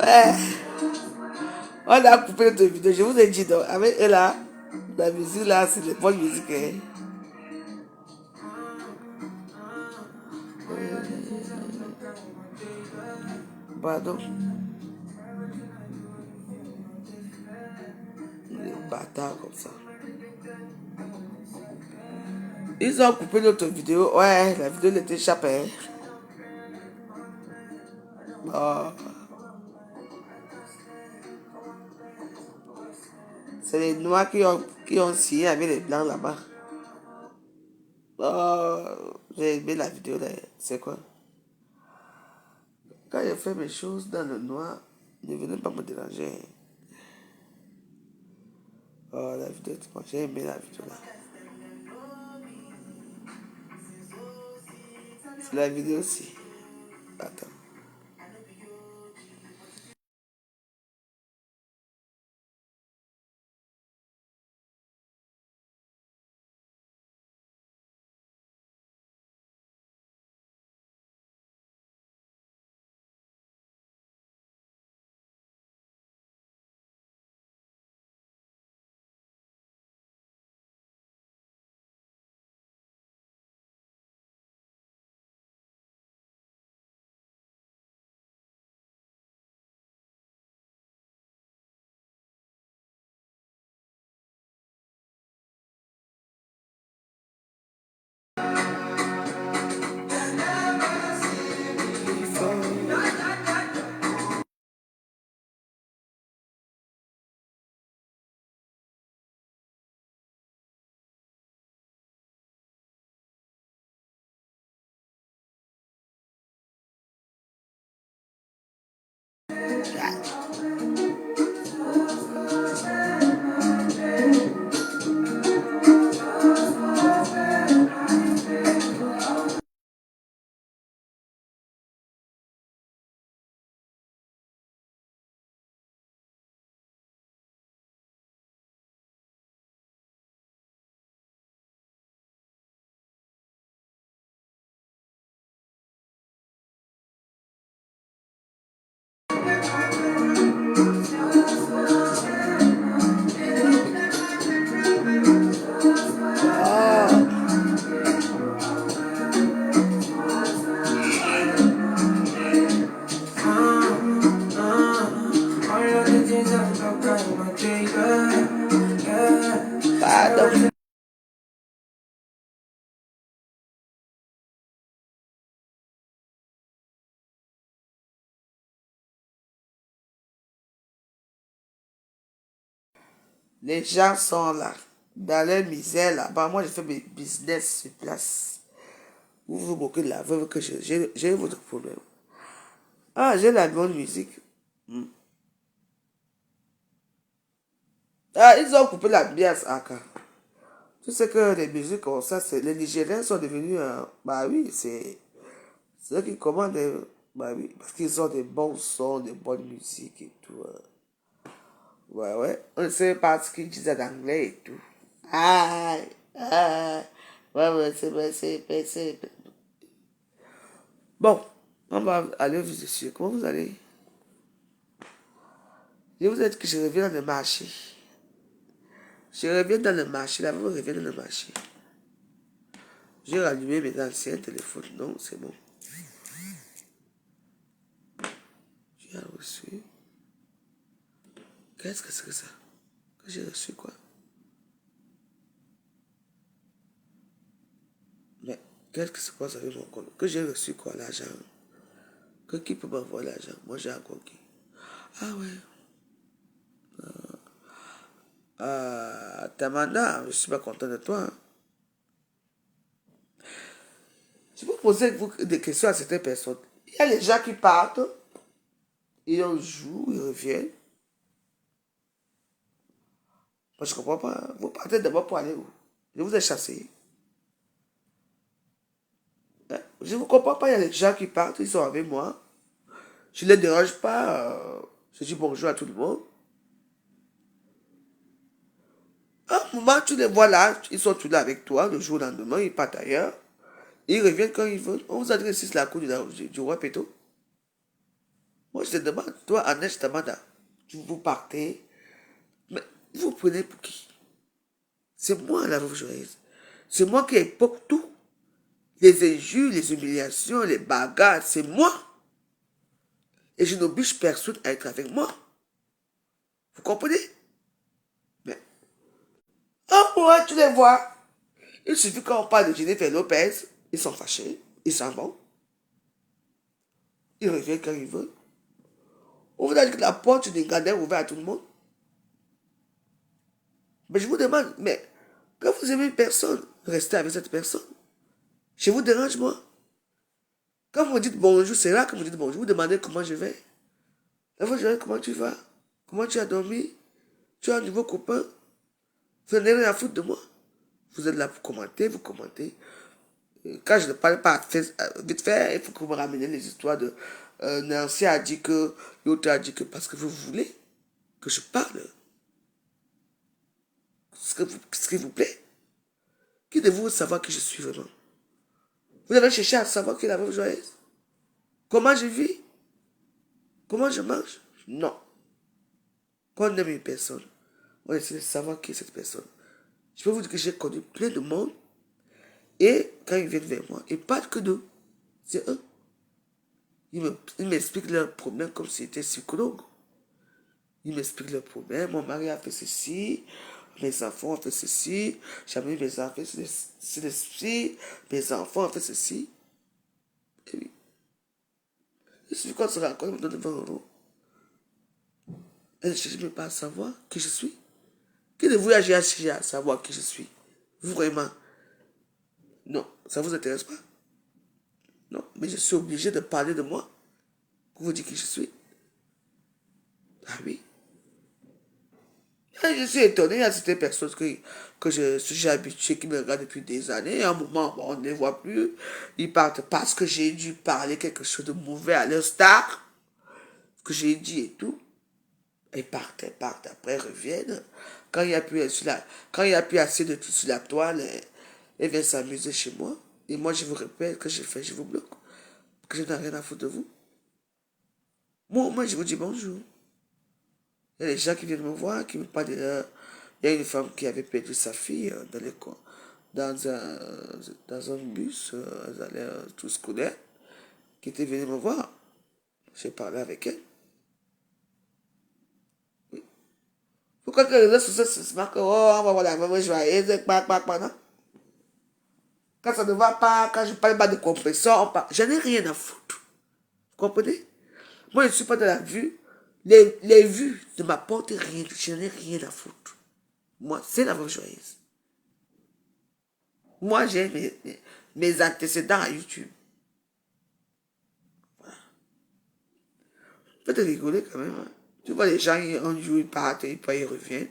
Ouais. On a coupé notre vidéo. Je vous ai dit, donc, avec eux là, la musique là, c'est des bonnes musiques. Hein. Pardon. Les bâtards comme ça. Ils ont coupé notre vidéo. Ouais, la vidéo était échappée. Oh. C'est les noirs qui ont signé avec les blancs là-bas. Oh, j'ai aimé la vidéo là. C'est quoi? Quand je fais mes choses dans le noir, ne venez pas me déranger. Oh, la vidéo, j'ai aimé la vidéo là. C'est la vidéo aussi. Attends. Pardon. Les gens sont là, dans leur misère là-bas. Moi, je fais mes business sur place. Vous vous moquez de la veuve que j'ai votre problème. Ah, j'ai la bonne musique. Ah, ils ont coupé la bias Aka. Tu sais que les musiques comme ça, les Nigériens sont devenus. Bah oui, c'est eux qui commandent. Bah oui, parce qu'ils ont des bons sons, des bonnes musiques et tout. Ouais, ouais. On ne sait pas ce qu'ils disent en anglais et tout. Ah, ah. Ouais, ouais, c'est. Bon, on va aller au vif du sujet. Comment vous allez? Je vous ai dit que je reviens dans le marché. Je reviens dans le marché. Là, vous revenez dans le marché. J'ai rallumé mes anciens téléphones. Non, c'est bon. J'ai reçu. Qu'est-ce que c'est que ça? Que j'ai reçu quoi? Mais qu'est-ce que c'est quoi ça avec mon compte? Que j'ai reçu quoi, l'argent? Que qui peut m'envoyer l'argent? Moi, j'ai encore qui? Ah ouais. Tamana, je suis pas content de toi. Hein. Je peux poser des questions à certaines personnes. Il y a les gens qui partent, ils jouent, ils reviennent. Moi, je ne comprends pas. Vous partez d'abord pour aller où? Je vous ai chassé. Hein? Je ne vous comprends pas. Il y a les gens qui partent, ils sont avec moi. Je ne les dérange pas. Je dis bonjour à tout le monde. À un moment, tu les vois là, ils sont tous là avec toi. Le jour au lendemain, ils partent ailleurs. Ils reviennent quand ils veulent. On vous a dit que c'est la cour du roi Péto. Moi, je te demande, toi, Annette, je te demande, vous partez, mais vous prenez pour qui? C'est moi la veuve joyeuse. C'est moi qui époque tout. Les injures, les humiliations, les bagarres, c'est moi. Et je n'oblige personne à être avec moi. Vous comprenez? Mais, oh, ouais, tu les vois. Il suffit quand on parle de Jennifer Lopez, ils sont fâchés, ils s'en vont. Ils reviennent quand ils veulent. On vous a dit que la porte du gardien est ouverte à tout le monde. Mais je vous demande, mais quand vous aimez une personne, restez avec cette personne. Je vous dérange, moi. Quand vous me dites bonjour, c'est là que vous dites bonjour. Vous demandez comment je vais. La fois, je dis comment tu vas? Comment tu as dormi? Tu as un nouveau copain? Vous n'avez rien à foutre de moi. Vous êtes là pour commenter, vous commentez. Quand je ne parle pas vite fait, il faut que vous me rameniez les histoires de Nancy a dit que, l'autre a dit que, parce que vous voulez que je parle. Ce qui vous plaît. Qui de vous savoir qui je suis vraiment? Vous avez cherché à savoir qui est la veuve joyeuse? Comment je vis? Comment je mange? Non. Quand on aime une personne, on essaie de savoir qui est cette personne. Je peux vous dire que j'ai connu plein de monde. Et quand ils viennent vers moi, ils parlent que d'eux. C'est eux. Ils m'expliquent leurs problèmes comme s'ils étaient psychologues. Ils m'expliquent leurs problèmes. Mon mari a fait ceci. Mes enfants ont fait ceci. Jamais mes enfants fait ceci. Mes enfants ont fait ceci. Et oui. Il suffit qu'on se rencontre, ils me donnent 20 euros. Et je ne cherche même pas à savoir qui je suis. Qui de vous a cherché à savoir qui je suis? Vous vraiment? Non, ça ne vous intéresse pas? Non, mais je suis obligé de parler de moi pour vous dire qui je suis. Ah oui. Et je suis étonné, il y a certaines personnes que je suis habitué, qui me regardent depuis des années. À un moment, on ne les voit plus. Ils partent parce que j'ai dû parler quelque chose de mauvais à leur star, que j'ai dit et tout. Ils partent, après ils reviennent. Quand il n'y a plus quand il y a plus assez de tout sur la toile, ils viennent s'amuser chez moi. Et moi, je vous répète que je fais, je vous bloque. Que je n'ai rien à foutre de vous. Moi, je vous dis bonjour. Il y a des gens qui viennent me voir, qui me parlent de leur... Il y a une femme qui avait perdu sa fille dans un bus, elle allait tout scolaire, qui était venue me voir. J'ai parlé avec elle. Oui. Pourquoi que les réseaux sociaux se marquent, oh, on va voir la maman joyeuse, non? Quand ça ne va pas, quand je ne parle pas de compression, je n'ai rien à foutre. Vous comprenez? Moi, je ne suis pas dans la vue. Les vues ne m'apportent rien. Je n'en ai rien à foutre. Moi, c'est la veuve joyeuse. Moi, j'ai mes antécédents à YouTube. Voilà. Peut-être rigoler quand même. Hein. Tu vois, les gens, un jour, ils partent, ils reviennent.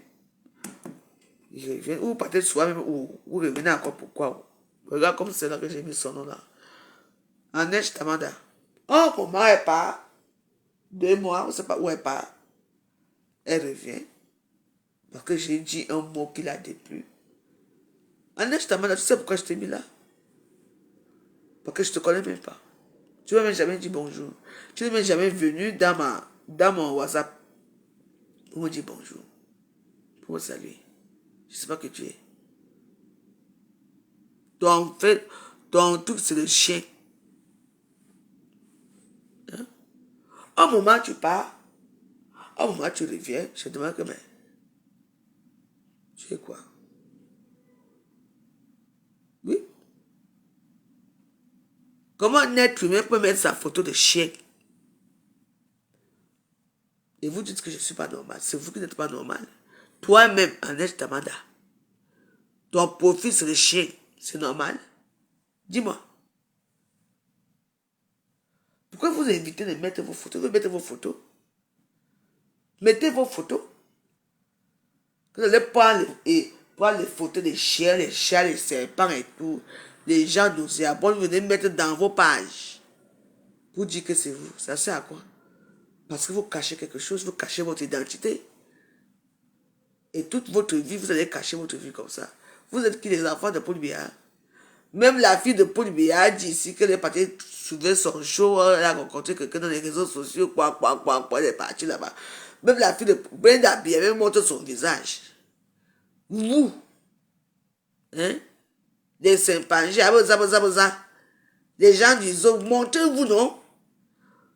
Ils reviennent. Ou peut-être soi-même, ou revenez encore pourquoi. Regarde comme c'est là que j'ai mis son nom là. Annette Tamanda. Oh, pour moi, elle part. 2 mois, on ne sait pas où elle part. Elle revient. Parce que j'ai dit un mot qui la déplu. Annette Tamanda, tu sais pourquoi je t'ai mis là? Parce que je ne te connais même pas. Tu ne m'as même jamais dit bonjour. Tu n'es même jamais venu dans mon WhatsApp pour me dire bonjour. Pour me saluer. Je ne sais pas que tu es. Donc, en fait, ton truc, c'est le chien. Hein? Au moment où tu pars, au moment où tu reviens, je te demande que, mais, tu es quoi? Oui. Comment un être humain peut mettre sa photo de chien? Et vous dites que je ne suis pas normal. C'est vous qui n'êtes pas normal. Toi-même, Annette Tamanda, ton profil, c'est le chien. C'est normal? Dis-moi. Pourquoi vous évitez de mettre vos photos? Vous mettez vos photos. Mettez vos photos. Vous allez prendre les photos des chiens, les chats, les serpents et tout. Les gens nauséabonds, vous venez mettre dans vos pages. Pour dire que c'est vous. Ça sert à quoi? Parce que vous cachez quelque chose, vous cachez votre identité. Et toute votre vie, vous allez cacher votre vie comme ça. Vous êtes qui, les enfants de Paul Biya? Même la fille de Paul Biya dit ici qu'elle est partie soulever son show, elle a rencontré quelqu'un dans les réseaux sociaux, quoi, elle est partie là-bas. Même la fille de Brenda Biya même montre son visage. Vous, hein, les Saint-Pangé, les gens disent, montrez-vous, non?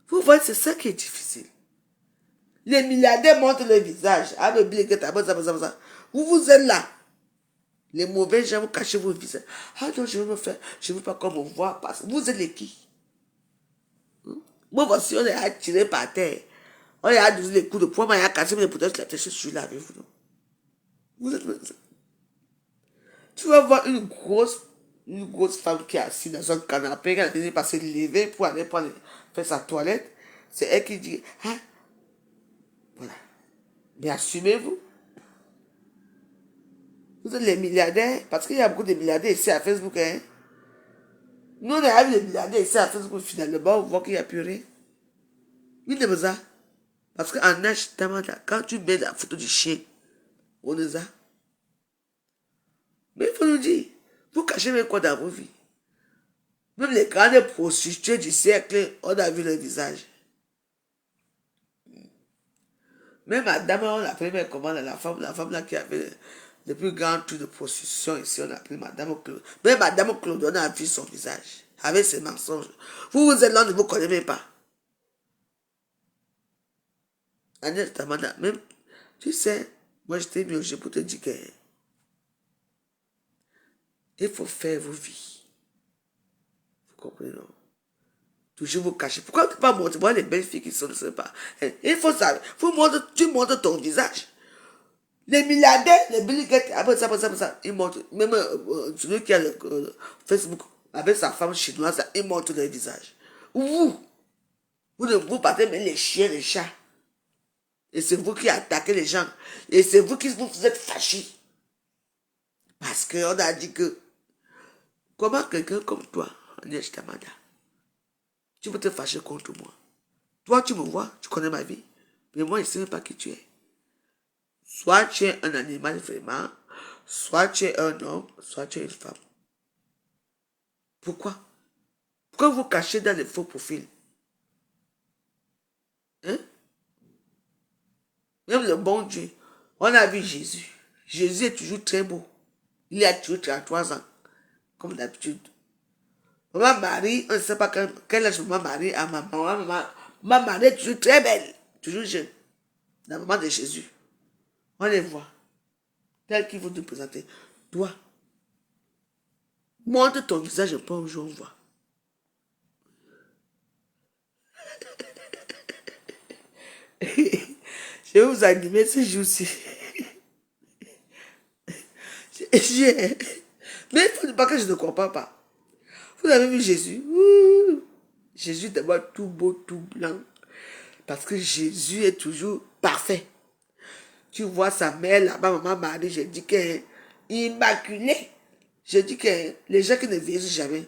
Vous voyez, c'est ça qui est difficile. Les milliardaires montrent le visage. Vous, vous êtes là. Les mauvais gens, vous cachez vos visages. Ah non, je veux pas qu'on me voit passer. Vous êtes les qui? Moi, voici, on est attiré par terre. On est donné les coups de poing, on a cassé mes poutages, la tête, je suis là avec vous. Non? Vous êtes... Tu vas voir une grosse femme qui est assise dans un canapé, qui a fini par se lever pour aller faire sa toilette. C'est elle qui dit, ah, voilà. Mais assumez-vous. Vous êtes les milliardaires, parce qu'il y a beaucoup de milliardaires ici à Facebook. Hein? Nous, on a vu les milliardaires ici à Facebook, finalement, on voit qu'il n'y a plus rien. Oui, c'est ça. Parce qu'en âge, quand tu mets la photo du chien, on est ça. Mais il faut nous dire, vous cachez même quoi dans vos vies? Même les grandes prostituées du siècle, on a vu leur visage. Même madame, on l'appelait comment la femme là qui avait le plus grand truc de prostitution ici, on l'appelait madame Claude. Même madame Claude, on a vu son visage, avec ses mensonges. Vous êtes là, ne vous connaissez même pas. Agnès Tamada, même, tu sais, moi je t'ai mis au jeu pour te dire que il faut faire vos vies. Vous comprenez, non? Toujours vous cacher. Pourquoi tu ne peux pas montrer? Moi, les belles filles qui sont, ne sais pas. Il faut savoir. Tu montres ton visage. Les milliardaires, les Bill Gates, après ça, ils montrent. Même celui qui a le Facebook, avec sa femme chinoise, il montre leur visage. Vous partez même les chiens, les chats. Et c'est vous qui attaquez les gens. Et c'est vous qui vous êtes fâchés. Parce qu'on a dit que, comment quelqu'un comme toi, Agnès Tamada, tu peux te fâcher contre moi. Toi, tu me vois, tu connais ma vie. Mais moi, je ne sais même pas qui tu es. Soit tu es un animal vraiment, soit tu es un homme, soit tu es une femme. Pourquoi? Pourquoi vous cachez dans les faux profils? Hein? Même le bon Dieu, on a vu Jésus. Jésus est toujours très beau. Il a toujours 33 ans, comme d'habitude. Maman Marie, on ne sait pas quel âge maman Marie a. Maman Marie est toujours très belle, toujours jeune. La maman de Jésus. On les voit. Tel qu'ils vont nous présenter. Toi, montre ton visage un peu un jour, on voit. Je vais vous animer ce jour-ci. Mais il ne faut pas que je ne comprends pas. Vous avez vu Jésus? Jésus d'abord tout beau, tout blanc. Parce que Jésus est toujours parfait. Tu vois sa mère là-bas, maman Marie, je dis qu'elle est immaculée. Je dis que les gens qui ne vieillissent jamais,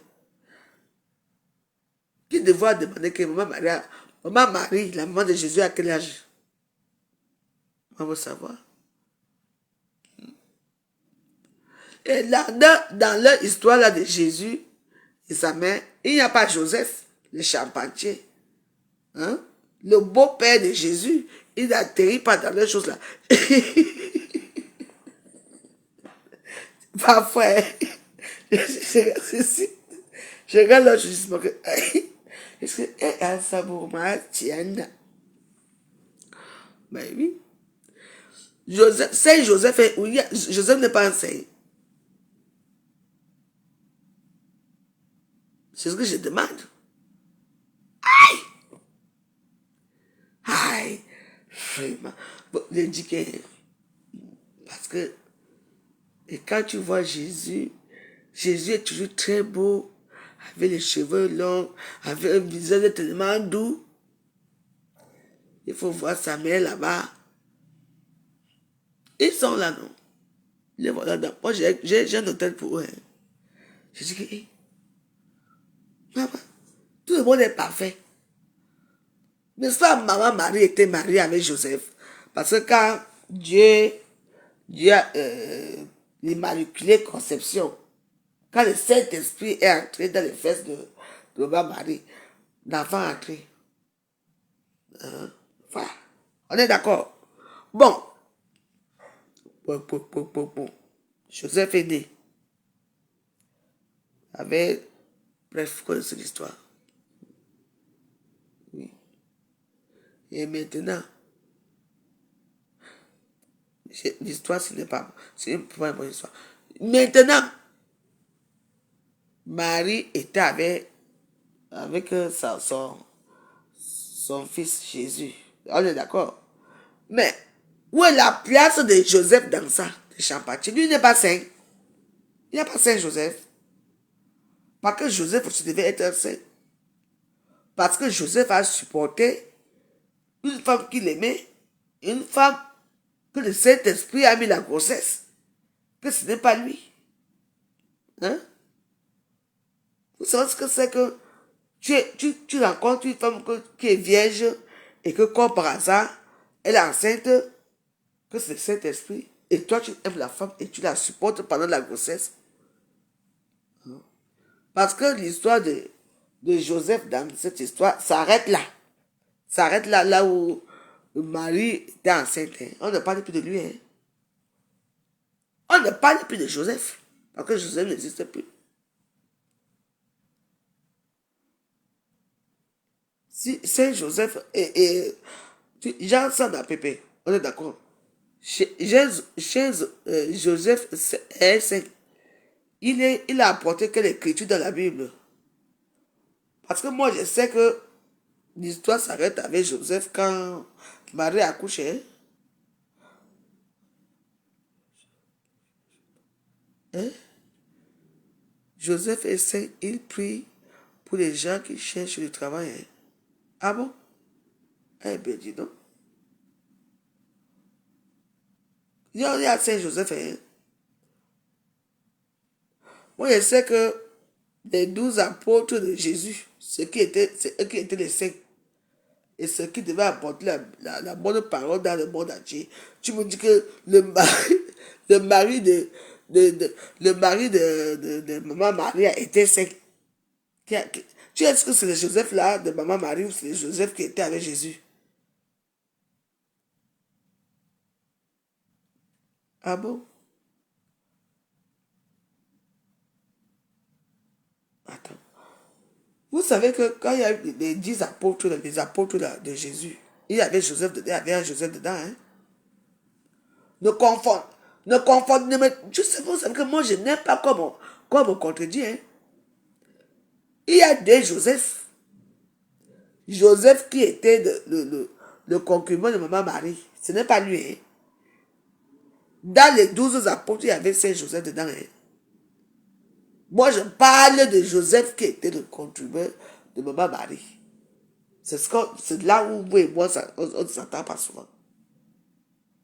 qui devaient demander que maman Marie, la maman de Jésus, à quel âge? On veut savoir. Et là, dans leur histoire là de Jésus et sa mère, il n'y a pas Joseph, le charpentier. Hein? Le beau-père de Jésus, il n'atterrit pas dans les choses là. Parfois, je regarde l'autre, je dis, est-ce qu'elle a un sabour tienne? Ben oui. Joseph, c'est Joseph, oui, Joseph n'est pas un saint. C'est ce que je demande. Aïe! Aïe! Vraiment. Bon, je dis que, parce que, et quand tu vois Jésus, Jésus est toujours très beau, avec les cheveux longs, avec un visage tellement doux. Il faut voir sa mère là-bas. Ils sont là, non? Les voilà. Moi, j'ai un hôtel pour eux. Hein. Je dis que, hey, maman, tout le monde est parfait. Mais ça, maman Marie était mariée avec Joseph. Parce que quand Dieu a l'immaculée conception, Quand le Saint-Esprit est entré dans les fesses de ma Marie, l'enfant est entré. Hein? Voilà. On est d'accord. Bon. Bon. Joseph est né. Avec, bref, vous connaissez l'histoire. Oui. Et maintenant, l'histoire, ce n'est pas une bonne histoire. Maintenant, Marie était avec son fils Jésus. On est d'accord. Mais, où est la place de Joseph dans ça, de Champagne? Lui n'est pas saint. Il n'y a pas saint Joseph. Parce que Joseph aussi devait être un saint. Parce que Joseph a supporté une femme qu'il aimait, une femme que le Saint-Esprit a mis la grossesse, que ce n'est pas lui. Hein? Vous savez ce que c'est que tu rencontres une femme qui est vierge et que comme par hasard, elle est enceinte, que c'est le Saint-Esprit, et toi tu aimes la femme et tu la supportes pendant la grossesse. Parce que l'histoire de Joseph dans cette histoire s'arrête là. S'arrête là où Marie était enceinte. Hein. On ne parle plus de lui. Hein. On ne parle plus de Joseph. Parce que Joseph n'existe plus. Si Saint Joseph Jean ça dans Pépé, on est d'accord. Joseph est saint. Il a apporté quelle écriture dans la Bible? Parce que moi je sais que l'histoire s'arrête avec Joseph quand Marie a accouché. Hein? Joseph est saint, il prie pour les gens qui cherchent du travail. Hein? Ah bon? Eh bien, dis donc. Il y a Saint Joseph. Hein? Moi, je sais que les 12 apôtres de Jésus, c'est eux qui étaient les saints. Et ceux qui devaient apporter la bonne parole dans le monde entier. Tu me dis que le mari de maman Marie a été saint. Tu est-ce que c'est le Joseph là de maman Marie ou c'est le Joseph qui était avec Jésus? Ah bon? Attends. Vous savez que quand il y a eu les 10 apôtres, les apôtres là, de Jésus, il y avait Joseph dedans, il y avait un Joseph dedans. Hein? Ne confondez. Ne confondez. Je sais, vous savez que moi, je n'aime pas comme on contredit. Hein? Il y a des Joseph. Joseph qui était le concubin de maman Marie. Ce n'est pas lui. Hein? Dans les 12 apôtres, il y avait Saint Joseph dedans. Hein? Moi, je parle de Joseph qui était le concubin de maman Marie. C'est là où vous et moi, on ne s'entend pas souvent.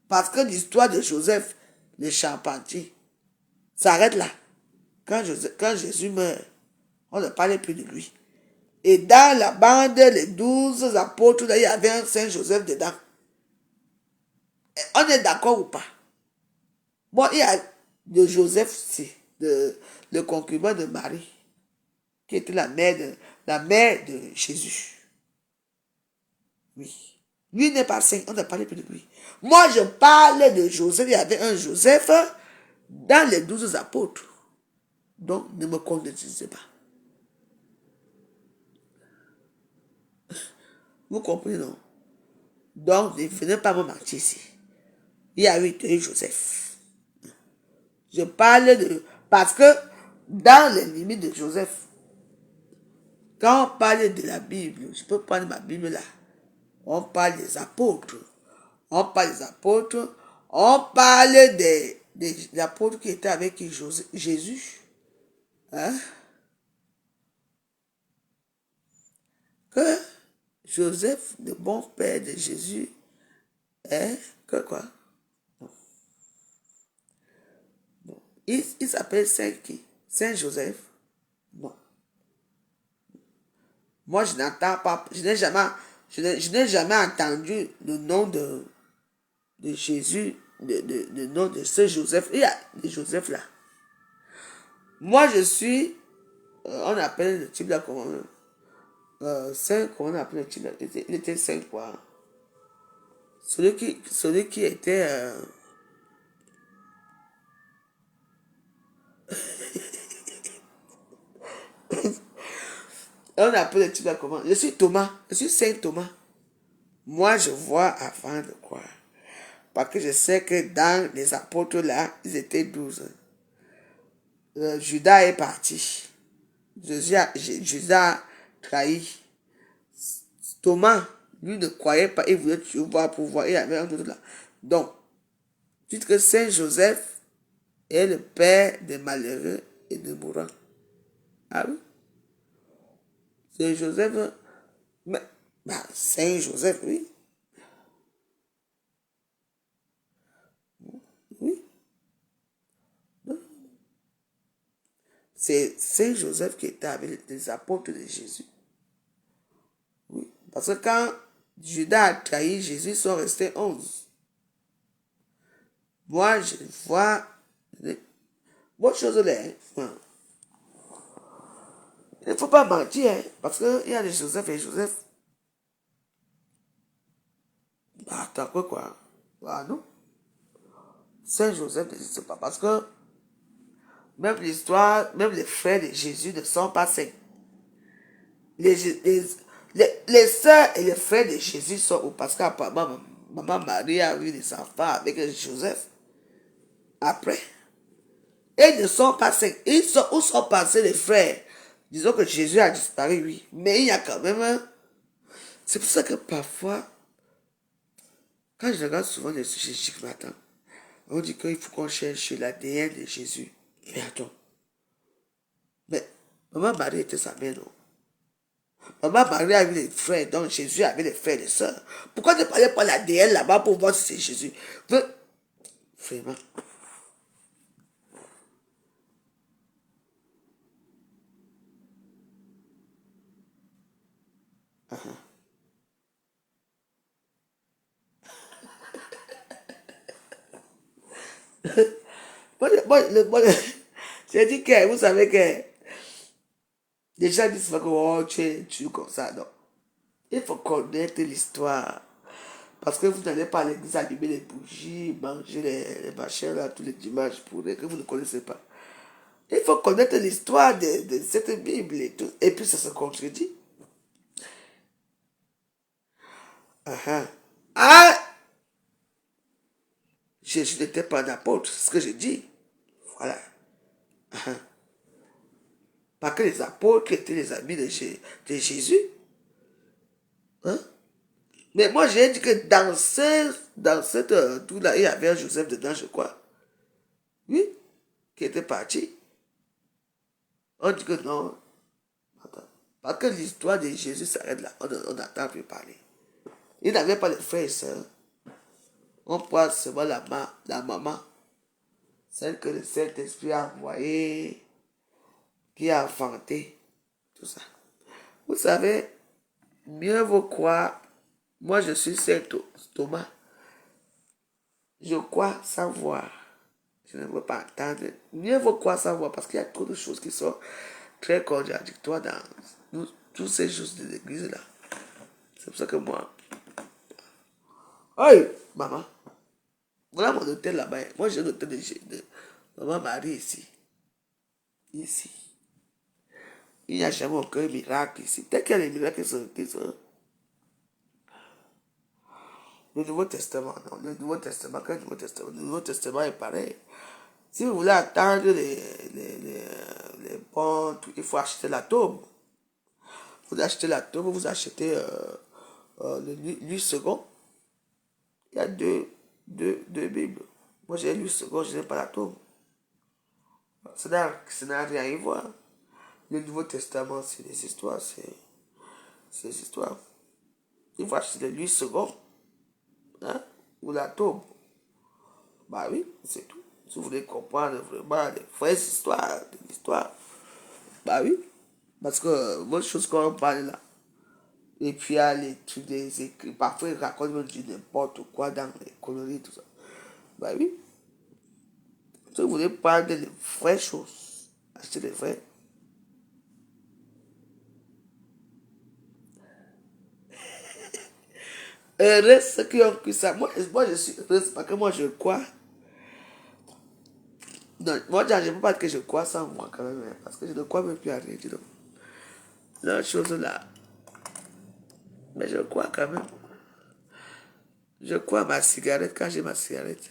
Parce que l'histoire de Joseph, le charpentier, s'arrête là. Quand Jésus meurt, on ne parlait plus de lui. Et dans la bande, les 12 apôtres, là, il y avait un Saint Joseph dedans. Et on est d'accord ou pas? Bon, il y a de Joseph, le concubin de Marie, qui était la mère de Jésus. Oui. Lui n'est pas saint, on ne parle plus de lui. Moi, je parle de Joseph. Il y avait un Joseph dans les 12 apôtres. Donc, ne me contredisez pas. Vous comprenez, non? Donc, ne venez pas me mentir ici. Il y a eu Joseph. Je parle de... Parce que dans les limites de Joseph, quand on parle de la Bible, je peux prendre ma Bible là, on parle des apôtres. On parle des apôtres. On parle des apôtres qui étaient avec Jésus. Hein? Que Joseph, le bon père de Jésus, est que quoi? Bon. Il s'appelle Saint qui? Saint Joseph? Bon. Moi, je n'entends pas, je n'ai jamais entendu le nom de Jésus, le nom de ce Joseph. Il y a des Joseph là. Moi, je suis, on appelle le type de comment, saint, comment on appelle le type de, il était saint quoi. Celui qui était, on appelle le type de comment. Je suis Thomas, je suis saint Thomas. Moi, je vois avant de croire. Parce que je sais que dans les apôtres là, ils étaient 12. Judas est parti. Judas a trahi. Thomas, lui ne croyait pas, il voulait toujours voir pour voir, il avait un doute là. Donc, dites que Saint Joseph est le père des malheureux et des mourants. Ah oui? Saint Joseph, mais, bah, Saint Joseph, oui, oui. C'est Saint Joseph qui était avec les apôtres de Jésus. Oui. Parce que quand Judas a trahi Jésus, ils sont restés 11. Moi, je vois bonne chose là. Hein. Il ne faut pas mentir, hein, parce qu'il y a des Joseph et Joseph. Bah, attends, quoi? Ah non. Saint Joseph n'existe pas. Parce que même l'histoire, même les frères de Jésus ne sont pas saints. Les sœurs et les frères de Jésus sont où? Parce qu'apparemment, maman Marie a eu des enfants avec Joseph. Après. Ils ne sont pas saints. Où sont passés les frères? Disons que Jésus a disparu, oui. Mais il y a quand même un... C'est pour ça que parfois, quand je regarde souvent les sujets, je dis que attends, on dit qu'il faut qu'on cherche l'ADN de Jésus. Mais attends. Mais maman Marie était sa mère, non? Maman Marie avait des frères, donc Jésus avait des frères et des sœurs. Pourquoi ne parlez pas l'ADN là-bas pour voir si c'est Jésus? Vraiment. J'ai dit que, vous savez que, les gens disent que oh, tu es comme ça, non. Il faut connaître l'histoire. Parce que vous n'allez pas à l'église allumer les bougies, manger les machins là tous les dimanches pour que vous ne connaissez pas. Il faut connaître l'histoire de cette Bible et tout. Et puis ça se contredit. Uh-huh. Ah, Jésus n'était pas un apôtre, c'est ce que j'ai dit. Voilà. Uh-huh. Pas que les apôtres étaient les amis de Jésus. Hein? Mais moi, j'ai dit que dans cette tout-là, il y avait un Joseph dedans, je crois. Oui, qui était parti. On dit que non. Attends. Parce que l'histoire de Jésus s'arrête là. On n'entend plus parler. Il n'avait pas de frères et sœurs. On parle seulement la maman. Celle que le Saint-Esprit a envoyée, qui a inventé. Tout ça. Vous savez, mieux vaut croire. Moi, je suis Saint Thomas. Je crois sans voir. Je ne veux pas entendre. Mieux vaut croire sans voir parce qu'il y a trop de choses qui sont très contradictoires dans tous ces choses de l'église là. C'est pour ça que moi. Hey, maman. Voilà mon hôtel là-bas. Moi, j'ai un hôtel de maman Marie ici. Ici. Il n'y a jamais aucun miracle ici. Dès qu'il y a des miracles qui sont le Nouveau Testament, non. Le Nouveau Testament, quel Nouveau Testament? Le Nouveau Testament est pareil. Si vous voulez attendre les bons, il faut acheter la tombe. Vous achetez la tombe, vous achetez le second. Il y a deux Bibles. Moi, j'ai lu second, je n'ai pas la tombe. Ça n'a rien à voir. Le Nouveau Testament, c'est des histoires, c'est des histoires. Il faut acheter le second. Hein? Ou la tombe. Bah oui, c'est tout. Si vous voulez comprendre vraiment les vraies histoires de l'histoire, bah oui. Parce que votre chose qu'on parle là. Et puis il y a les trucs des écrits. Parfois ils racontent même du n'importe quoi dans les conneries, tout ça. Bah oui. Si vous voulez parler des vraies choses, acheter les vrais. Heureux ceux qui ont cru ça. Moi, je suis heureuse parce que moi, je crois. Non, moi, je ne peux pas dire que je crois sans moi quand même, hein, parce que je ne crois même plus à rien. La chose là. Mais je crois quand même. Je crois à ma cigarette quand j'ai ma cigarette.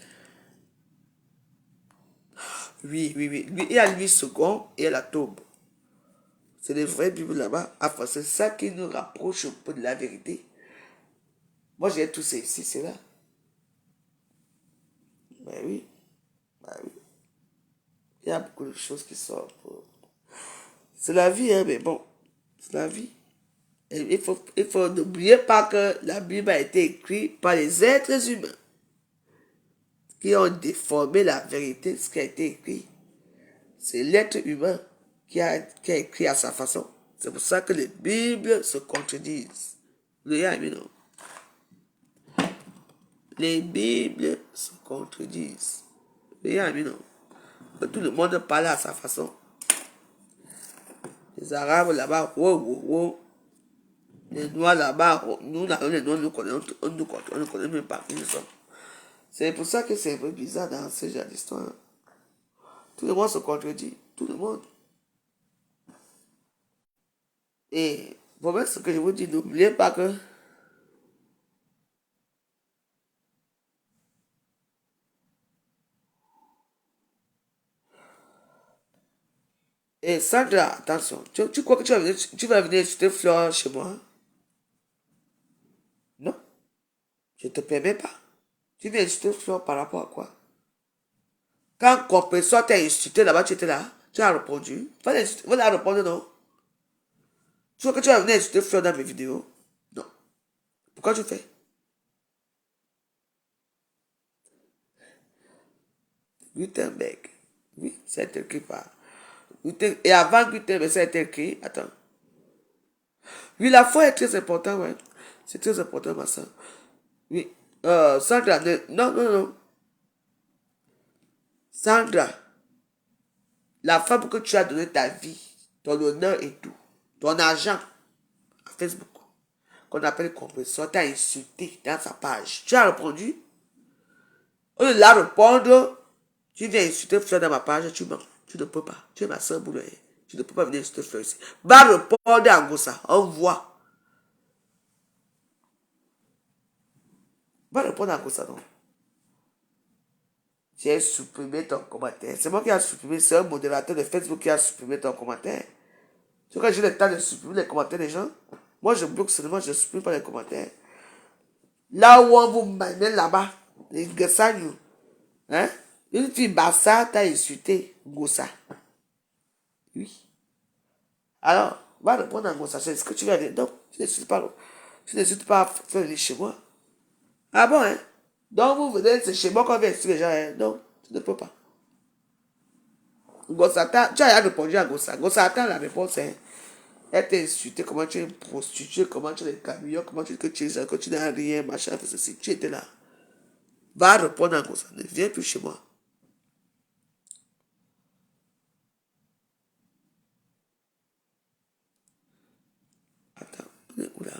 Oui, oui, oui. Il y a 8 secondes et la tombe. C'est les vraies Bibles là-bas. Enfin, c'est ça qui nous rapproche un peu de la vérité. Moi, j'ai tout ça ici, c'est là. Ben oui. Ben oui. Il y a beaucoup de choses qui sortent. C'est la vie, hein, mais bon. C'est la vie. Et il faut n'oublier pas que la Bible a été écrite par les êtres humains qui ont déformé la vérité de ce qui a été écrit. C'est l'être humain qui a écrit à sa façon. C'est pour ça que les Bibles se contredisent. Non? Les Bibles se contredisent. Non? Que tout le monde parle à sa façon. Les Arabes là-bas, wow, wow, wow. Les Noirs là-bas, nous, les Noirs, on ne connaît même pas qui nous sommes. C'est pour ça que c'est un peu bizarre dans ce genre d'histoire. Tout le monde se contredit. Tout le monde. Et pour moi, ce que je vous dis, n'oubliez pas que et Sandra, attention, tu crois que tu vas venir jeter fleurs chez moi? Non, je ne te permets pas. Tu viens jeter fleurs par rapport à quoi? Quand Compresseur t'a insulté là-bas, tu étais là, tu as répondu. Voilà répondre, non? Tu crois que tu vas venir jeter fleurs dans mes vidéos? Non. Pourquoi tu fais? Gutenberg. Oui, c'est écrit par. Et avant Gutenberg, ça a été écrit. Attends. Oui, la foi est très importante, ouais. C'est très important, ma soeur. Oui. Sandra, non, non, non. Sandra, la femme que tu as donné ta vie, ton honneur et tout, ton argent à Facebook, qu'on appelle compresseur, t'a insulté dans sa page. Tu as répondu. Au lieu de la répondre, tu viens insulter Fleur dans ma page, tu mens. Tu ne peux pas. Tu es ma soeur Boulay. Tu ne peux pas venir insulter Fleur ici. Va répondre en Gossa. On voit. Va répondre en Gossa, non. J'ai supprimé ton commentaire. C'est moi qui ai supprimé. C'est un modérateur de Facebook qui a supprimé ton commentaire. Tu vois que j'ai le temps de supprimer les commentaires des gens. Moi, je bloque seulement, je ne supprime pas les commentaires. Là où on vous mène là-bas, les Gassagnou, hein? Une fille Bassa t'a insulté, Gossa. Oui. Alors, va répondre en Gossa. C'est ce que tu vas dire. Non, tu n'insultes pas. Tu n'insultes pas à faire venir chez moi. Ah bon, hein? Donc vous venez, c'est chez moi qu'on vient insulter les gens, hein? Non, tu ne peux pas. Gossa, tu as répondu à Gossa. Gossa, attends la réponse, hein? Elle t'a insulté, comment tu es une prostituée, comment tu es un camion, comment tu dis que tu n'as rien, machin, fais ceci. Tu étais là. Va répondre à Gossa. Ne viens plus chez moi. Attends, on est où là?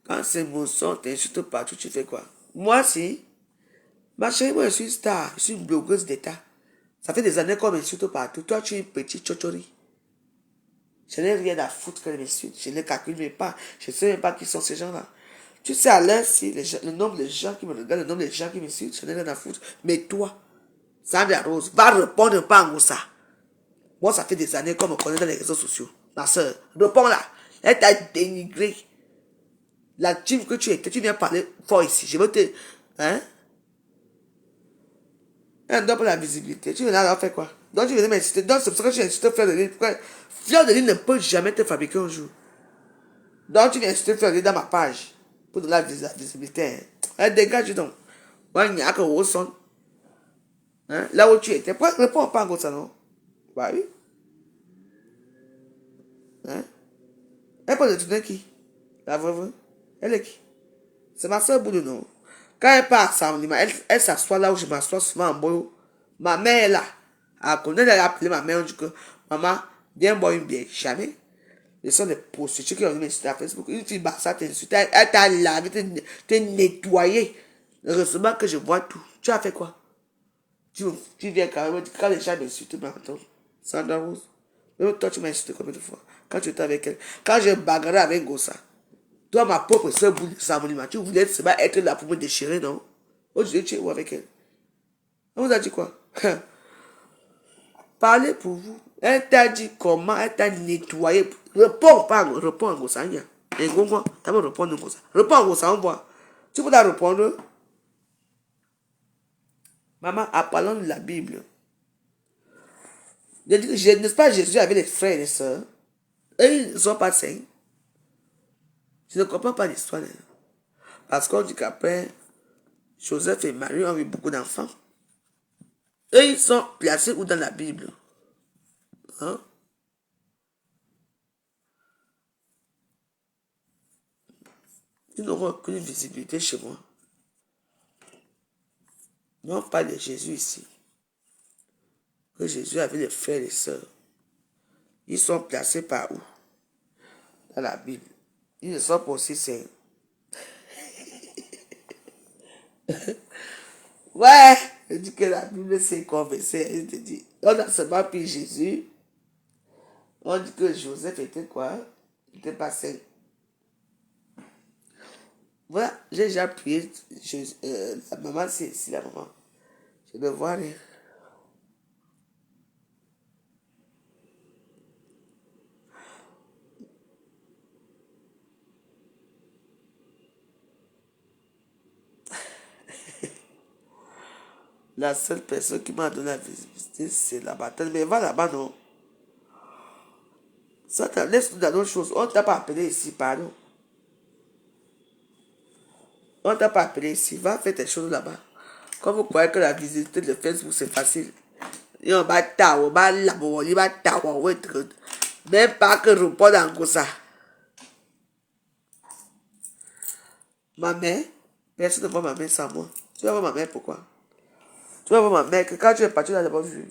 Quand c'est mon son, t'insultes partout, tu fais quoi? Moi, si. Ma chérie, moi, je suis une star. Je suis une blogueuse d'État. Ça fait des années qu'on m'insulte partout. Toi, tu es une petite chochori. Je n'ai rien à foutre que les m'insultent. Je ne calcule même pas. Je ne sais même pas qui sont ces gens-là. Tu sais, à l'heure, si le nombre de gens qui me regardent, le nombre de gens qui m'insultent, je n'ai rien à foutre. Mais toi, Sandra Rose, va répondre pas en ça. Moi, ça fait des années qu'on me connaît dans les réseaux sociaux. Ma soeur, réponds là. Elle t'a dénigré. La team que tu étais, tu viens parler fort ici. Je veux te. Hein? Elle donne pour la visibilité. Tu viens là, faire quoi? Donc tu venais m'insulter. Donc c'est pour ça que tu insultes Fleur de Lys. Pourquoi? Fleur de Lys ne peut jamais te fabriquer un jour. Donc tu viens insulter Fleur de Lys dans ma page. Pour donner la visibilité. Hein? Elle dégage donc. Moi, il n'y a que Wilson. Hein? Là où tu étais. Pourquoi réponds pas encore ça, non? Bah oui. Hein? Elle peut retourner qui? La veuve? Elle est qui? C'est ma soeur Boulou, non? Quand elle part à Samlima, elle s'assoit là où je m'assois souvent en boulot. Ma mère est là. Quand on a appelé ma mère, on dit que maman, viens boire une bière. Jamais. Ce sont des prostituées qui ont m'insulté à Facebook. Une fille Barça t'insulte, elle t'a lavé, t'es nettoyé. Heureusement que je vois tout. Tu as fait quoi? Tu viens quand même, quand les gens m'insultent, m'entendent. Sandra Rose. Même toi, tu m'as insulté combien de fois? Quand tu étais avec elle. Quand je bagarrais avec Gossa. Toi, ma propre soeur, tu voulais seulement être là pour me déchirer, non? Aujourd'hui, tu es où avec elle? On vous a dit quoi? Parlez pour vous. Elle t'a dit comment, elle t'a nettoyé. Réponds, pas, réponds en Gossa. Et Gongo, t'as pas répondre en Gossa. Réponds en Gossa, on voit. Tu peux la répondre? Maman, parlons de la Bible. N'est-ce pas Jésus avec les frères et les sœurs? Eux, ils ne sont pas saints. Je ne comprends pas l'histoire. Parce qu'on dit qu'après, Joseph et Marie ont eu beaucoup d'enfants. Eux, ils sont placés où dans la Bible? Hein? Ils n'auront aucune visibilité chez moi. Non, pas de Jésus ici. Que Jésus avait les frères et les sœurs. Ils sont placés par où? Dans la Bible. Ils ne sont pas aussi saints. Ouais, je dis que la Bible s'est conversée. Je te dis, on a seulement pris Jésus. On dit que Joseph était quoi? Il n'était pas saint. Voilà, j'ai déjà prié. La maman, c'est ici, la maman. Je vais voir. La seule personne qui m'a donné la visibilité, c'est la bataille. Mais va là-bas, non. Ça te laisse dans d'autres choses. On ne t'a pas appelé ici, pardon. On ne t'a pas appelé ici. Va faire tes choses là-bas. Comme vous croyez que la visibilité de Facebook, c'est facile. Et on va t'avoir, on va l'avoir, on va t'avoir, même pas que report dans ça. Ma mère, personne ne voit ma mère sans moi. Tu vas voir ma mère pourquoi? Tu vas voir ma mère que quand tu es parti, tu l'as d'abord vue.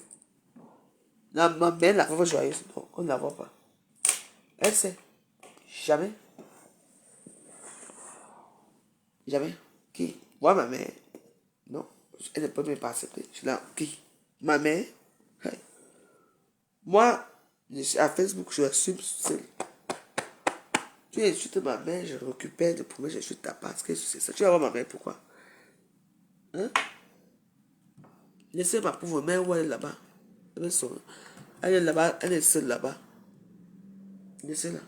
Ma mère, la fois joyeuse, non, on ne la voit pas. Elle sait. Jamais. Jamais. Qui? Moi, ma mère. Non. Elle ne peut même pas accepter. Je suis là. Qui? Ma mère. Hey. Moi, je suis à Facebook, je suis seul. Tu insultes ma mère, je récupère le problème, j'insulte ta part. Qu'est-ce que c'est ça? Tu vas voir ma mère, pourquoi? Hein? Laissez ma pauvre mère où elle est là-bas. Elle est là-bas, elle est seule là-bas. Laissez-la.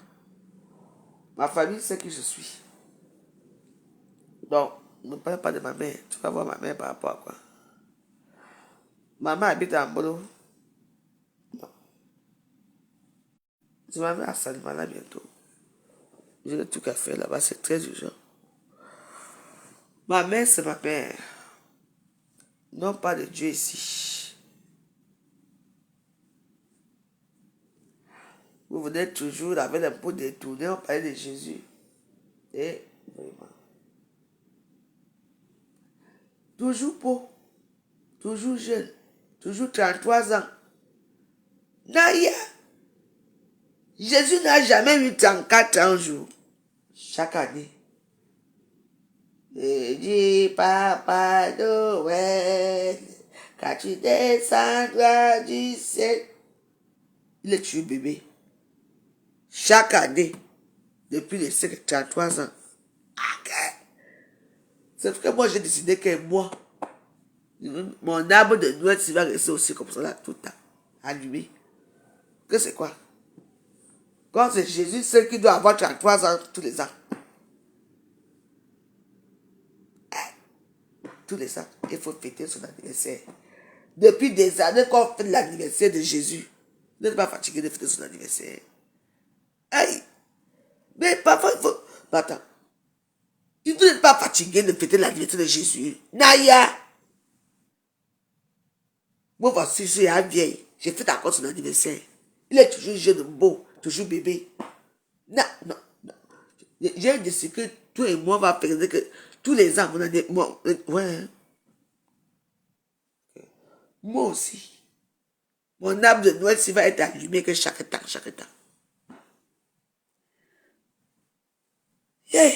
Ma famille sait qui je suis. Donc, ne parle pas de ma mère. Tu vas voir ma mère par rapport à quoi? Maman habite à Mbolo. Non. Je m'avais à Salimana bientôt. J'ai le truc à faire là-bas, c'est très urgent. Ma mère, c'est ma mère. Non pas de Dieu ici. Vous venez toujours avec les peaux détournées, on parlait de Jésus. Et vraiment. Toujours beau, toujours jeune, toujours 33 ans. Naya, Jésus n'a jamais eu 34 ans jour. Chaque année. Et dis Papa Noël, quand tu descendras du ciel. Il est tué bébé. Chaque année, depuis les 33 ans. C'est que moi j'ai décidé que moi, mon arbre de Noël, il va rester aussi comme ça là tout le temps. Allumé. Que c'est quoi? Quand c'est Jésus, c'est qui doit avoir 33 ans tous les ans. Tous les ans, il faut fêter son anniversaire. Depuis des années qu'on fait l'anniversaire de Jésus, vous n'êtes pas fatigué de fêter son anniversaire. Aïe! Mais parfois, il faut... Mais attends. Vous n'êtes pas fatigué de fêter l'anniversaire de Jésus. Naya! Moi, voici, je suis un vieil. J'ai fait encore son anniversaire. Il est toujours jeune, beau, toujours bébé. Non, non, non. J'ai décidé que toi et moi, on va faire que tous les ans, mon anniversaire. Ouais. Moi aussi. Mon arbre de Noël, s'il va être allumé que chaque temps, chaque temps. Yeah.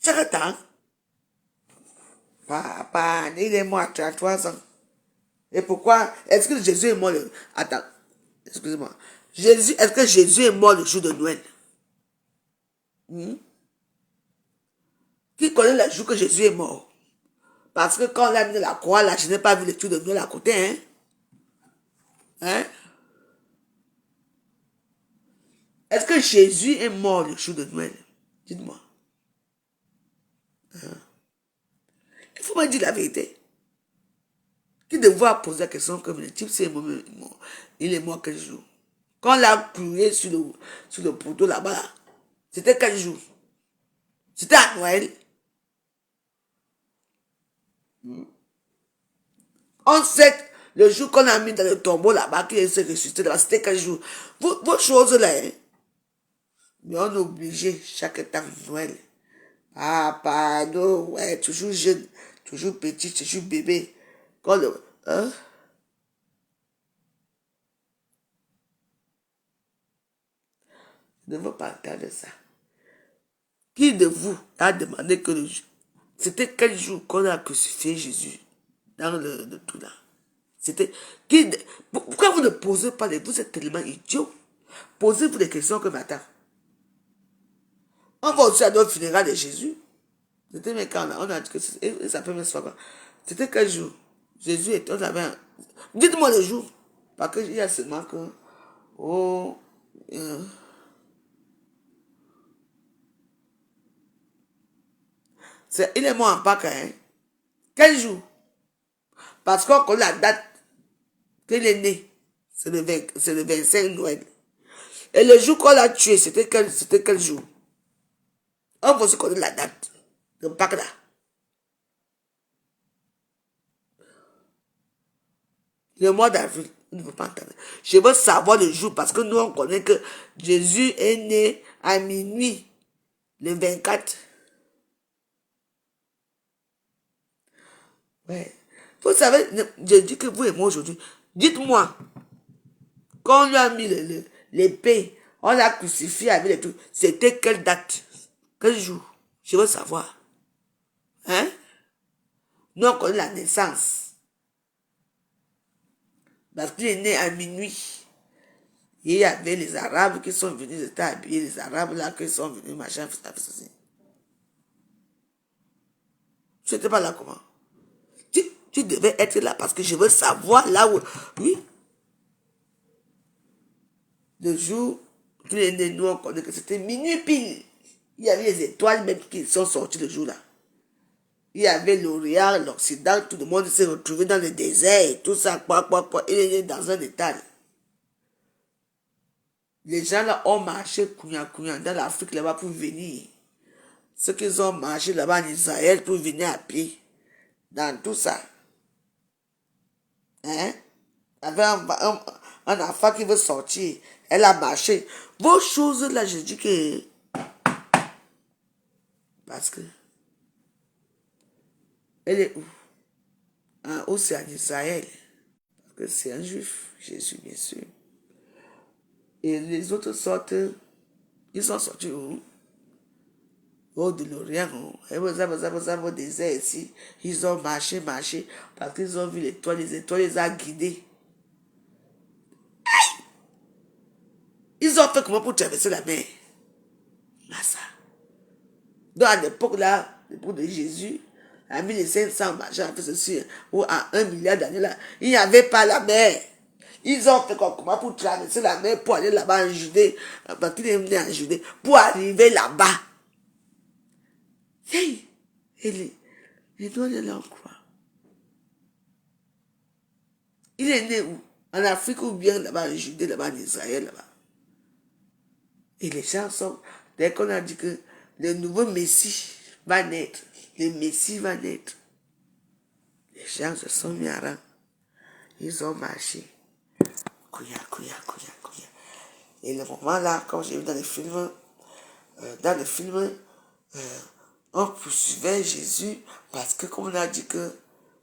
Chaque temps. Papa, il est mort à 3 ans. Et pourquoi? Est-ce que Jésus est mort le... Attends, excusez-moi. Est-ce que Jésus est mort le jour de Noël? Qui connaît le jour que Jésus est mort? Parce que quand on l'a mis dans la croix, là, je n'ai pas vu le jour de Noël à côté, hein? Hein? Est-ce que Jésus est mort le jour de Noël? Dites-moi. Il faut me dire la vérité. Qui devoir poser la question comme le type, c'est mort. Il est mort quel jour? Quand on l'a cloué sur le poteau là-bas, là, c'était quel jour? C'était à Noël. On sait le jour qu'on a mis dans le tombeau là-bas, qu'il s'est ressuscité là-bas, c'était quel jour? Vos choses là, hein? Mais on est obligé chaque temps Noël. Ah, pardon, ouais, toujours jeune, toujours petit, toujours bébé. Quand le, hein? Je ne veux pas entendre ça. Qui de vous a demandé que le jour? C'était quel jour qu'on a crucifié Jésus dans le tout là? C'était qui? Pourquoi vous ne posez pas vous êtes tellement idiot? Posez-vous des questions que matin. On va aussi à notre funérailles de Jésus. C'était mais quand on a dit que ça peut même se faire. C'était quel jour? Jésus était, on avait dites-moi le jour. Parce qu'il y a seulement que. Oh. Il est mort en Pâques, hein? Quel jour? Parce qu'on connaît la date qu'il est né. C'est le 25 Noël. Et le jour qu'on l'a tué, c'était quel jour? On va se connaître la date de Pâques là. Le mois d'avril, on ne peut pas entendre. Je veux savoir le jour parce que nous, on connaît que Jésus est né à minuit, le 24. Ouais. Vous savez, je dis que vous et moi aujourd'hui, dites-moi, quand on lui a mis l'épée, on l'a crucifié avec les trucs, c'était quelle date? Quel jour? Je veux savoir. Hein? Nous, on connaît la naissance. Parce qu'il est né à minuit. Et il y avait les Arabes qui sont venus, ils étaient habillés, les Arabes là qui sont venus, machin, ceci. Tu n'étais pas là comment? Tu devais être là parce que je veux savoir là où. Oui. Le jour qu'il est né, nous on connaît que c'était minuit pile. Il y avait les étoiles même qui sont sorties le jour là. Il y avait l'Orient, l'Occident, tout le monde s'est retrouvé dans le désert et tout ça, quoi. Il est né dans un état. Les gens là ont marché dans l'Afrique là-bas pour venir. Ceux qui ont marché là-bas en Israël pour venir à pied. Dans tout ça. Hein? Avec un enfant qui veut sortir. Elle a marché. Vos choses là, je dis que... Parce que... Elle est où? Où c'est en Israël. Parce que c'est un juif, Jésus, bien sûr. Et les autres sortent, ils sont sortis où? Au de l'Orient. Au désert ici. Ils ont marché, parce qu'ils ont vu les étoiles les ont guidés. Ils ont fait comment pour traverser la mer? Massa. Donc à l'époque là, l'époque de Jésus, à 1500, machin, fait ceci, ou à 1 milliard d'années là, il n'y avait pas la mer. Ils ont fait comment pour traverser la mer pour aller là-bas en Judée, parce qu'il est venu en Judée, pour arriver là-bas. Hey, il doit aller là en quoi? Il est né où? En Afrique ou bien là-bas en Judée, là-bas en Israël, là-bas. Et les gens sont, dès qu'on a dit que le nouveau Messie va naître, le Messie va naître, les gens se sont mis à rang. Ils ont marché. Couilla. Et le moment là, comme j'ai vu dans les films, on poursuivait Jésus parce que, comme on a dit que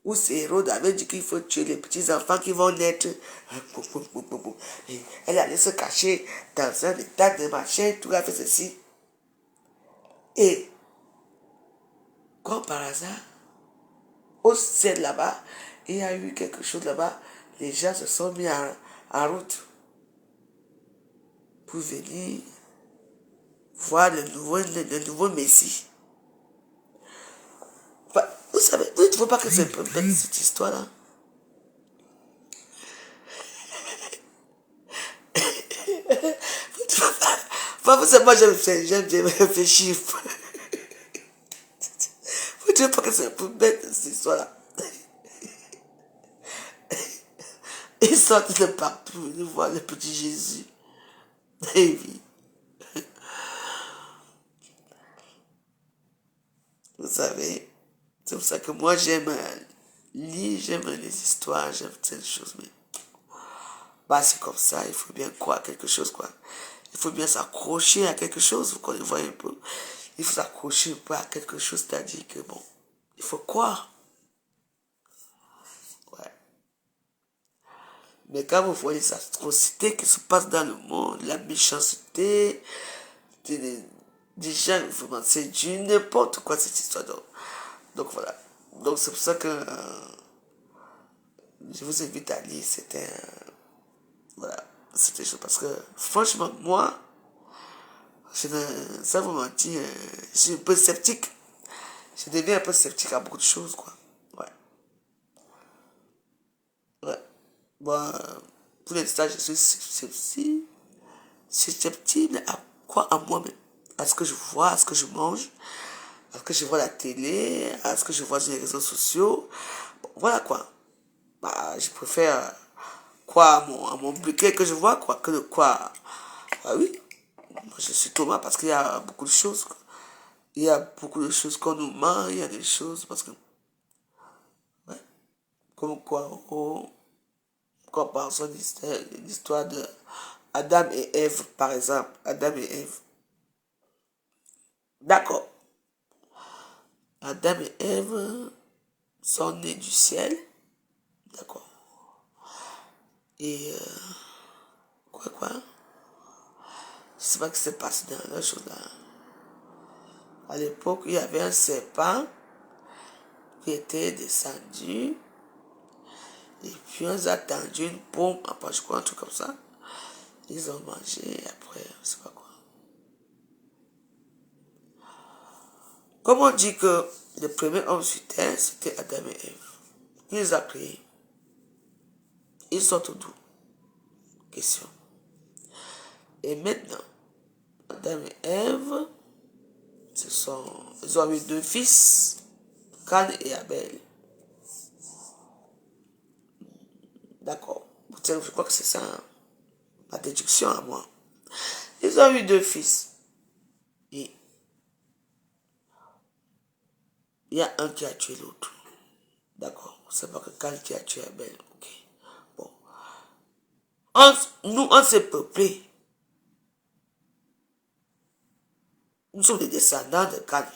où c'est Hérode avait dit qu'il faut tuer les petits enfants qui vont naître. Et elle allait se cacher dans un état de machin, tout a fait ceci. Et, comme par hasard, au ciel là-bas, il y a eu quelque chose là-bas. Les gens se sont mis en route pour venir voir le nouveau Messie. Vous savez, vous ne trouvez pas que c'est un peu bête cette histoire-là? Vous savez, moi j'aime bien réfléchir. Vous ne trouvez pas que c'est un peu bête cette histoire-là? Ils sortent de partout, ils voient le petit Jésus. Et oui. Vous savez, c'est pour ça que moi j'aime lire, j'aime les histoires, j'aime ces choses. Mais bah, c'est comme ça, il faut bien croire à quelque chose, quoi. Il faut bien s'accrocher à quelque chose, vous voyez un peu. Il faut s'accrocher un peu à quelque chose, c'est-à-dire que bon, il faut croire. Ouais. Mais quand vous voyez les atrocités qui se passent dans le monde, la méchanceté, des gens, vraiment, c'est du n'importe quoi cette histoire. Donc voilà. Donc c'est pour ça que je vous invite à lire. Voilà. C'était chaud parce que franchement, moi, ça vous mentir, je suis un peu sceptique. Je deviens un peu sceptique à beaucoup de choses, quoi. Ouais. Ouais. Bon, pour l'instant, je suis susceptible à quoi? À moi-même. À ce que je vois, à ce que je mange, à ce que je vois à la télé, à ce que je vois sur les réseaux sociaux. Bon, voilà quoi. Bah, je préfère croire à mon briquet que je vois, quoi, que de quoi. Ah oui, moi, je suis Thomas parce qu'il y a beaucoup de choses, quoi. Il y a beaucoup de choses qu'on nous ment, il y a des choses parce que, ouais, comme quoi, comme par exemple l'histoire de Adam et Ève, par exemple. Adam et Ève. D'accord. Adam et Ève sont nés du ciel. D'accord. Et quoi? Je sais pas ce qui s'est passé dans la chose là. À l'époque, il y avait un serpent qui était descendu. Et puis on a tendu une pomme, après je crois, un truc comme ça. Ils ont mangé, et après, je sais pas quoi. Comme on dit que le premier homme sur terre, c'était Adam et Ève. Qui les a créés? Ils sont tout doux. Question. Et maintenant, Adam et Ève, ils ont eu deux fils, Cain et Abel. D'accord. Je crois que c'est ça, hein, ma déduction à moi. Ils ont eu deux fils. Et il y a un qui a tué l'autre. D'accord. C'est pas que Cain qui a tué Abel. Ok. Bon. On s'est peuplé. Nous sommes des descendants de Cain.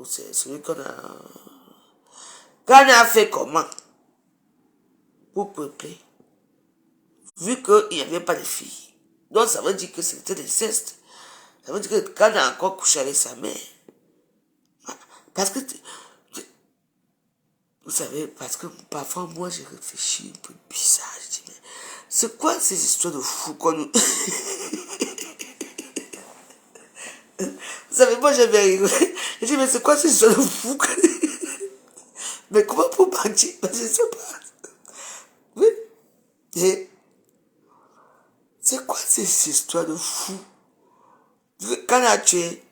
C'est celui qu'on a. Cain a fait comment pour peupler? Vu qu'il n'y avait pas de filles. Donc ça veut dire que c'était l'inceste. Ça veut dire que Cain a encore couché avec sa mère. Parce que, vous savez, parce que parfois moi j'ai réfléchi un peu bizarre. Je dis, mais c'est quoi ces histoires de fous qu'on nous. Vous savez, moi j'avais rigolé. Je dis, mais c'est quoi ces histoires de fous? Mais comment pour mentir? Je ne sais pas. Oui. Et c'est quoi ces histoires de fous? Quand a tué,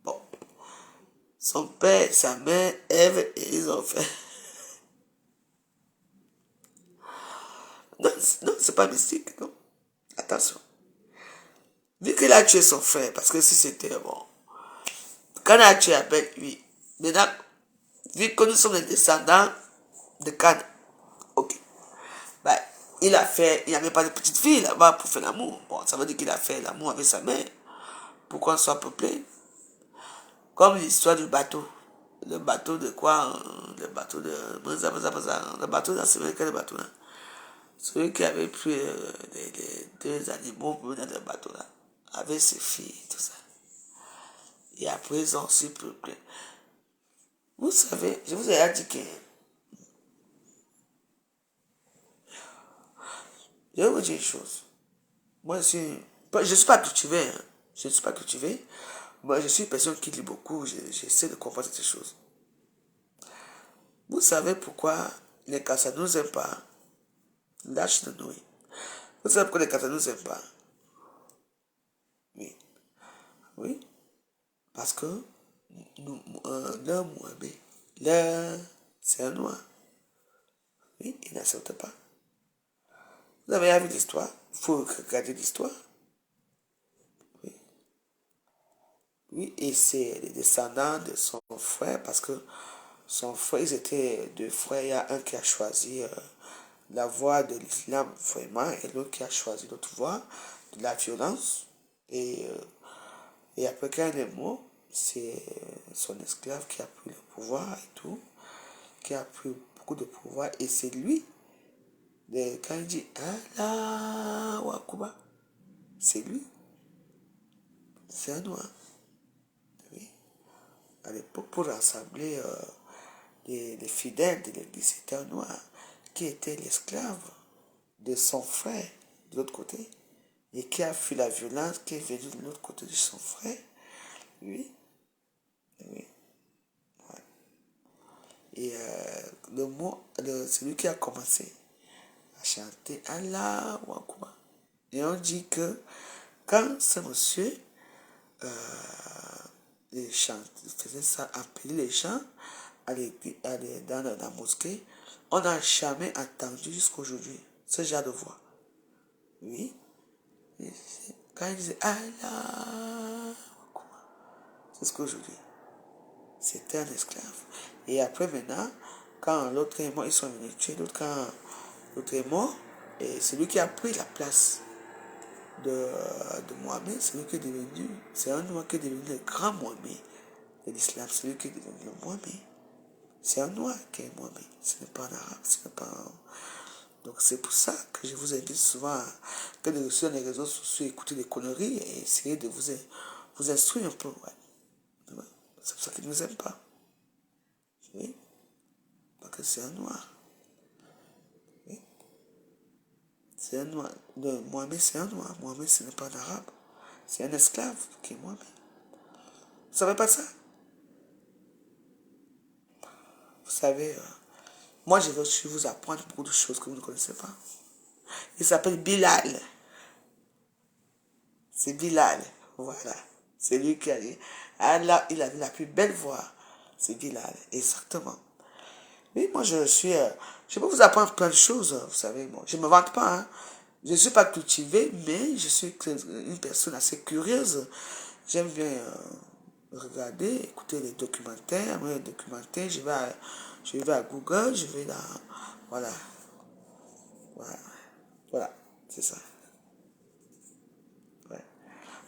bon, son père, sa mère, Ève, et ils ont fait. Non, non, c'est pas mystique, non. Attention. Vu qu'il a tué son frère, parce que si c'était bon, quand il a tué Abel, oui. Maintenant, vu que nous sommes les descendants de Can, ok. Ben, il n'y avait pas de petite fille là-bas pour faire l'amour. Bon, ça veut dire qu'il a fait l'amour avec sa mère. Pour qu'on soit peuplé. Comme l'histoire du bateau. Le bateau de quoi? le bateau de le bateau là, c'est vrai quel bateau là. Celui qui avait pris les deux animaux dans le bateau là, avec ses filles, tout ça. Et après, ils ont aussi peuplé. Vous savez, je vous ai dit que. Je vais vous dire une chose. Moi, je suis pas cultivé. Hein. Je ne suis pas cultivé. Moi, je suis une personne qui lit beaucoup. J'essaie de comprendre ces choses. Vous savez pourquoi les Kassa ne nous aiment pas? Lâche de Noé. Vous savez pourquoi les Kassa ne nous aiment pas? Oui. Oui. Parce que leur Mohamed, c'est un noir. Oui, il n'accepte pas. Vous avez vu l'histoire? Il faut regarder l'histoire. Oui. Oui, et c'est les descendants de son frère, parce que son frère, ils étaient deux frères. Il y a un qui a choisi la voie de l'islam vraiment, et l'autre qui a choisi l'autre voie de la violence. Et après, quand il est mort, c'est son esclave qui a pris le pouvoir et tout, qui a pris beaucoup de pouvoir, et c'est lui, quand il dit Allah Wakuba, c'est lui, c'est un noir. Oui. À l'époque, pour rassembler les fidèles de l'église, c'était un noir qui était l'esclave de son frère de l'autre côté et qui a fui la violence, qui est venu de l'autre côté de son frère. Oui, oui. Ouais. Et celui qui a commencé à chanter Allah Wakuba. Et on dit que quand ce monsieur faisait ça, appeler les gens dans la mosquée, on n'a jamais entendu jusqu'à aujourd'hui ce genre de voix. Oui. Quand il disait Allah, c'est ce qu'aujourd'hui. C'était un esclave. Et après maintenant, quand l'autre est mort, ils sont venus tuer l'autre. Quand l'autre est mort, et c'est lui qui a pris la place de Mohamed, c'est lui qui est devenu, c'est un noir qui est devenu le grand Mohamed de l'islam, c'est lui qui est devenu le Mohamed. C'est un noir qui est Mohamed, ce n'est pas un arabe, ce n'est pas un... Donc c'est pour ça que je vous invite souvent que de sur les réseaux sociaux, écouter des conneries et essayer de vous instruire un peu. Ouais. Ouais. C'est pour ça qu'ils ne nous aiment pas. Oui. Parce que c'est un noir. Oui. C'est un noir. Mohamed, c'est un noir. Mohamed, ce n'est pas un arabe. C'est un esclave qui est Mohamed. Vous savez pas ça? Vous savez, moi je vais aussi vous apprendre beaucoup de choses que vous ne connaissez pas. Il s'appelle Bilal. C'est Bilal. Voilà. C'est lui qui a dit. Ah là, il avait la plus belle voix. C'est Bilal. Exactement. Oui, moi je peux vous apprendre plein de choses, vous savez. Bon, je ne me vante pas. Hein. Je ne suis pas cultivé, mais je suis une personne assez curieuse. J'aime bien regarder, écouter les documentaires. Moi, les documentaires, je vais à Google, je vais dans... Voilà. Voilà. Voilà. C'est ça. Ouais.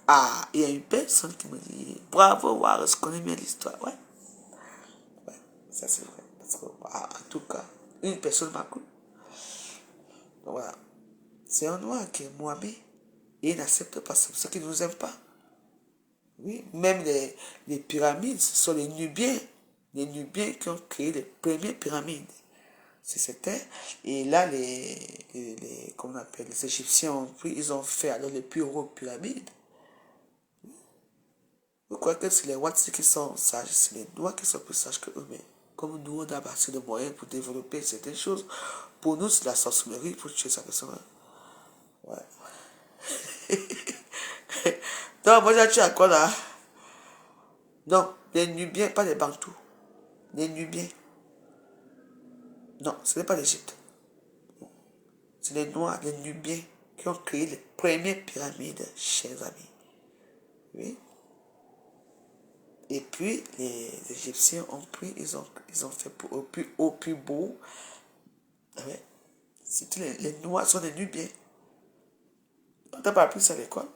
Ah, il y a une personne qui me dit bravo, Wallace, je connais bien l'histoire. Ouais, ouais, ça c'est vrai. Parce que, en tout cas, une personne m'a cru. Voilà. C'est un noir qui est Mohamed. Et il n'accepte pas ça. C'est pour ça qu'il ne nous aime pas. Oui, même les pyramides, ce sont les Nubiens. Les Nubiens qui ont créé les premières pyramides. C'était. Et là, comment on appelle, les Égyptiens ont pris, ils ont fait alors les plus hautes pyramides. Vous croyez que c'est les Watsi qui sont sages, c'est les Noirs qui sont plus sages que eux, mais comme nous, on a assez de moyens pour développer certaines choses, pour nous, c'est la sorcellerie pour tuer sa personne. Ouais. Donc, moi, j'ai tué à quoi là? Non, les Nubiens, pas les Bantous. Les Nubiens. Non, ce n'est pas l'Égypte. C'est les Noirs, les Nubiens, qui ont créé les premières pyramides, chers amis. Oui. Et puis, les Égyptiens ont pris, ils ont fait au plus beau. Ouais. Les Noirs sont des Nubiens. On t'a pas appris ça à l'école?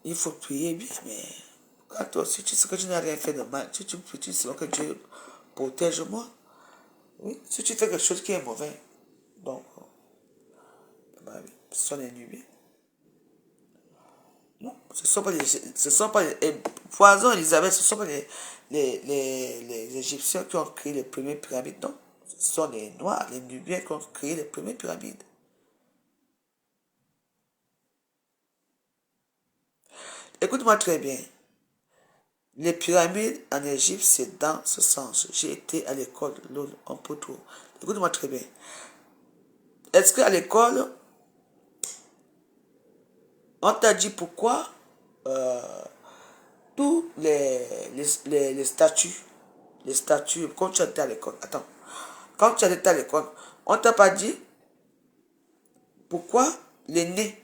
il faut prier bien, mais quand toi aussi tu sais que tu n'as rien fait de mal, tu pries, tu sais que Dieu protège-moi. Oui, si tu fais quelque chose qui est mauvais, donc, bah oui, ce sont les nubiens. Non, ce sont pas les poisons, Elisabeth, ce sont pas les Égyptiens qui ont créé les premières pyramides, non. Ce sont les Noirs, les Nubiens qui ont créé les premières pyramides. Écoute-moi très bien. Les pyramides en Égypte, c'est dans ce sens. J'ai été à l'école, en Poto. Écoute-moi très bien. Est-ce qu'à l'école, on t'a dit pourquoi tous les statues, quand tu étais à l'école, attends, quand tu étais à l'école, on t'a pas dit pourquoi les nez,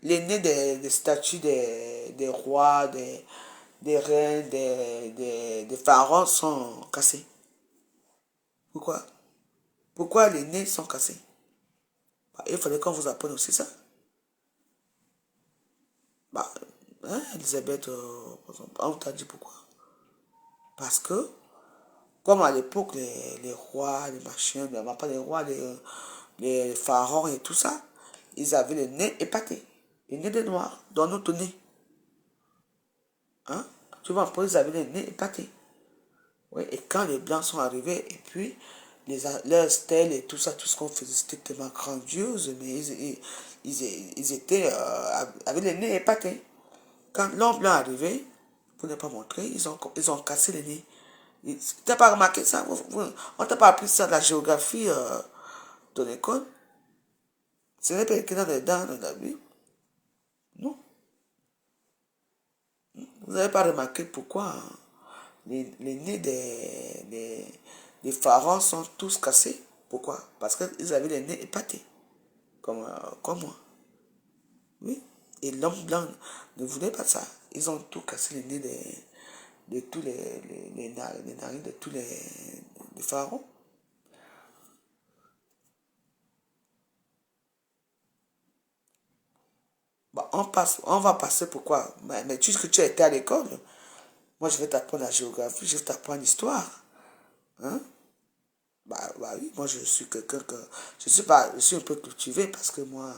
des statues des rois, des reines, des pharaons sont cassés. Pourquoi? Pourquoi les nez sont cassés? Bah, il fallait qu'on vous apprenne aussi ça. Bah, hein, Elisabeth, par exemple, on t'a dit pourquoi? Parce que, comme à l'époque, les rois, les machins, pas les rois, les pharaons et tout ça, ils avaient le nez épaté. Le nez des noirs, dans notre nez. Hein? Tu vois, ils avaient le nez épaté. Oui, et quand les blancs sont arrivés, et puis, leurs stèles et tout ça, tout ce qu'on faisait, c'était tellement grandiose, mais ils étaient avec les nez épatés. Quand l'homme blanc est arrivé, pour ne pas montrer, ils ont cassé les nez. Tu n'as pas remarqué ça? On t'a pas appris ça de la géographie de l'école? Ce n'est pas écrit dans les dents de la Bible? Non. Vous n'avez pas remarqué pourquoi les nez des pharaons sont tous cassés? Pourquoi? Parce qu'ils avaient les nez épatés, comme moi. Oui. Et l'homme blanc ne voulait pas ça. Ils ont tout cassé les nez de tous les narines de tous les pharaons. Bah, on va passer pourquoi? Mais tu dis que tu as été à l'école. Moi, je vais t'apprendre la géographie, je vais t'apprendre l'histoire. Hein? Bah oui, moi, je suis quelqu'un que... Je suis pas, je suis un peu cultivé parce que moi,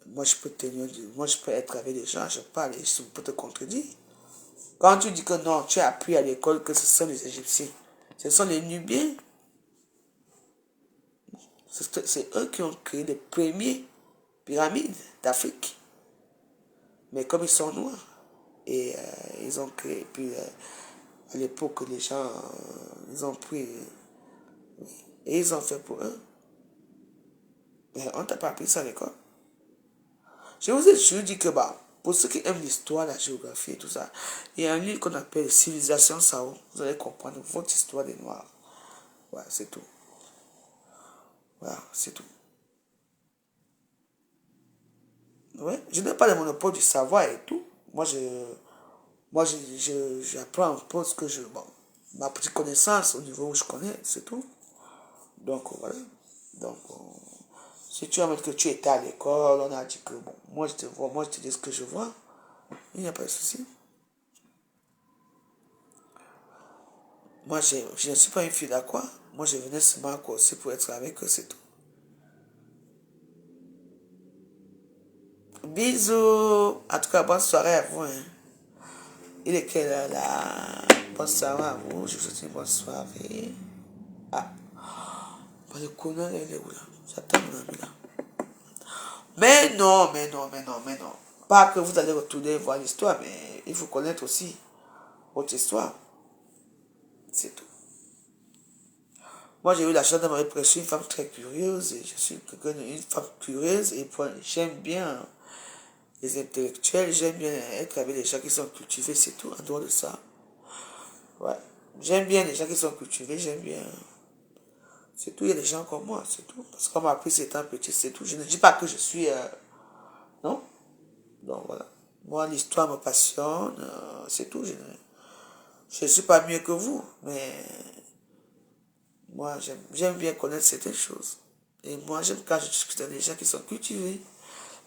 moi, je peux être avec des gens, je parle et je peux te contredire. Quand tu dis que non, tu as appris à l'école que ce sont les Égyptiens, ce sont les Nubiens. C'est eux qui ont créé les premières pyramides d'Afrique. Mais comme ils sont noirs, et ils ont créé, puis à l'époque, les gens, ils ont pris, et ils ont fait pour eux. Mais on t'a pas appris ça à l'école. Je vous ai toujours dit que, bah, pour ceux qui aiment l'histoire, la géographie et tout ça, il y a un livre qu'on appelle Civilisation Sao. Vous allez comprendre votre histoire des Noirs. Voilà, c'est tout. Voilà, c'est tout. Ouais, je n'ai pas le monopole du savoir et tout. J'apprends un peu ce que bon, ma petite connaissance au niveau où je connais, c'est tout. Donc, voilà. Donc, si tu as que tu étais à l'école, on a dit que, bon, moi je te vois, moi je te dis ce que je vois, il n'y a pas de souci. Moi, je ne suis pas une fille d'accord. Moi, je venais seulement aussi pour être avec eux, c'est tout. Bisous. En tout cas, bonne soirée à vous. Hein. Il est quelle heure là? Bonne soirée à vous. Je vous souhaite une bonne soirée. Ah, bah, le connard, il est où là? J'attends mon ami là. Mais non, mais non, mais non, mais non. Pas que vous allez retourner voir l'histoire, mais il faut connaître aussi votre histoire. C'est tout. Moi, j'ai eu la chance d'avoir prêché une femme très curieuse et je suis une femme curieuse et j'aime bien les intellectuels, j'aime bien être avec les gens qui sont cultivés, c'est tout, en dehors de ça. Ouais. J'aime bien les gens qui sont cultivés, j'aime bien. C'est tout, il y a des gens comme moi, c'est tout. Parce qu'on m'a appris c'est un petit, c'est tout. Je ne dis pas que je suis. Non? Donc voilà. Moi, l'histoire me passionne, c'est tout. Je ne suis pas mieux que vous, mais moi, j'aime bien connaître certaines choses. Et moi, j'aime quand je discute avec des gens qui sont cultivés.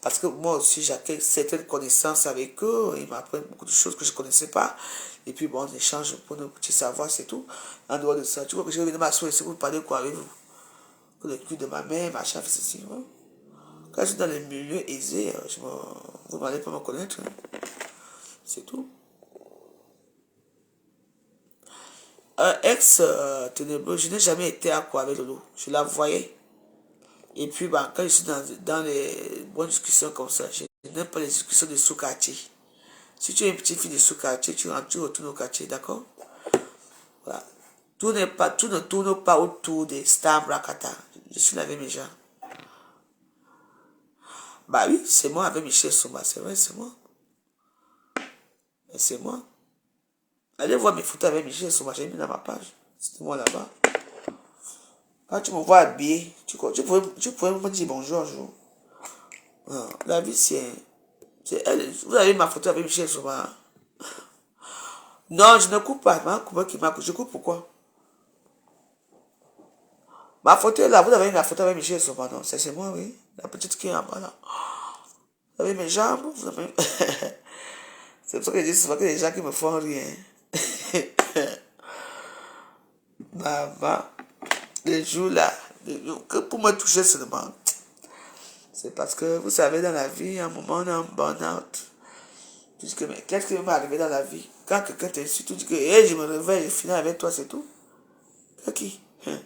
Parce que moi aussi, j'accueille certaines connaissances avec eux. Ils m'apprennent beaucoup de choses que je ne connaissais pas. Et puis, bon, on échange pour nos petits savoirs, c'est tout. En dehors de ça, tu vois que je vais venir m'asseoir ici, vous parlez quoi avec vous? Que le cul de ma mère, machin, fait ceci. Ouais. Quand je suis dans les milieux aisés, vous n'allez pas me connaître. Hein. C'est tout. Un ex ténébreux, je n'ai jamais été à quoi avec Lolo. Je la voyais. Et puis, bah, quand je suis dans les bonnes discussions comme ça, je n'aime pas les discussions de sous-quartier. Si tu es une petite fille de sous-quartier, tu rentres, tu retournes au quartier, d'accord? Voilà. Tout ne tourne pas autour des stars Brakata. Je suis là avec mes gens. Bah oui, c'est moi avec Michel Soma, c'est vrai, c'est moi. C'est moi. Allez voir mes photos avec Michel Soma, j'ai mis dans ma page. C'est moi là-bas. Quand tu me vois habillé, tu pourrais me dire bonjour un jour. La vie, c'est elle. Vous avez ma photo avec Michel Soma. Non, je ne coupe pas. Je coupe pourquoi? Ma photo est là. Vous avez la photo avec Michel Soma, non? C'est moi, oui. La petite qui est en bas là. Vous avez mes jambes. C'est pour ça que je dis souvent que les gens qui me font rien. Maman, les jours là, que pour me toucher seulement. C'est parce que vous savez, dans la vie, à un moment, on a un burn-out. Puisque, mais qu'est-ce qui m'est arrivé dans la vie? Quand quelqu'un t'insulte, tu dis que hey, je me réveille, je finis avec toi, c'est tout. Qui? Hein?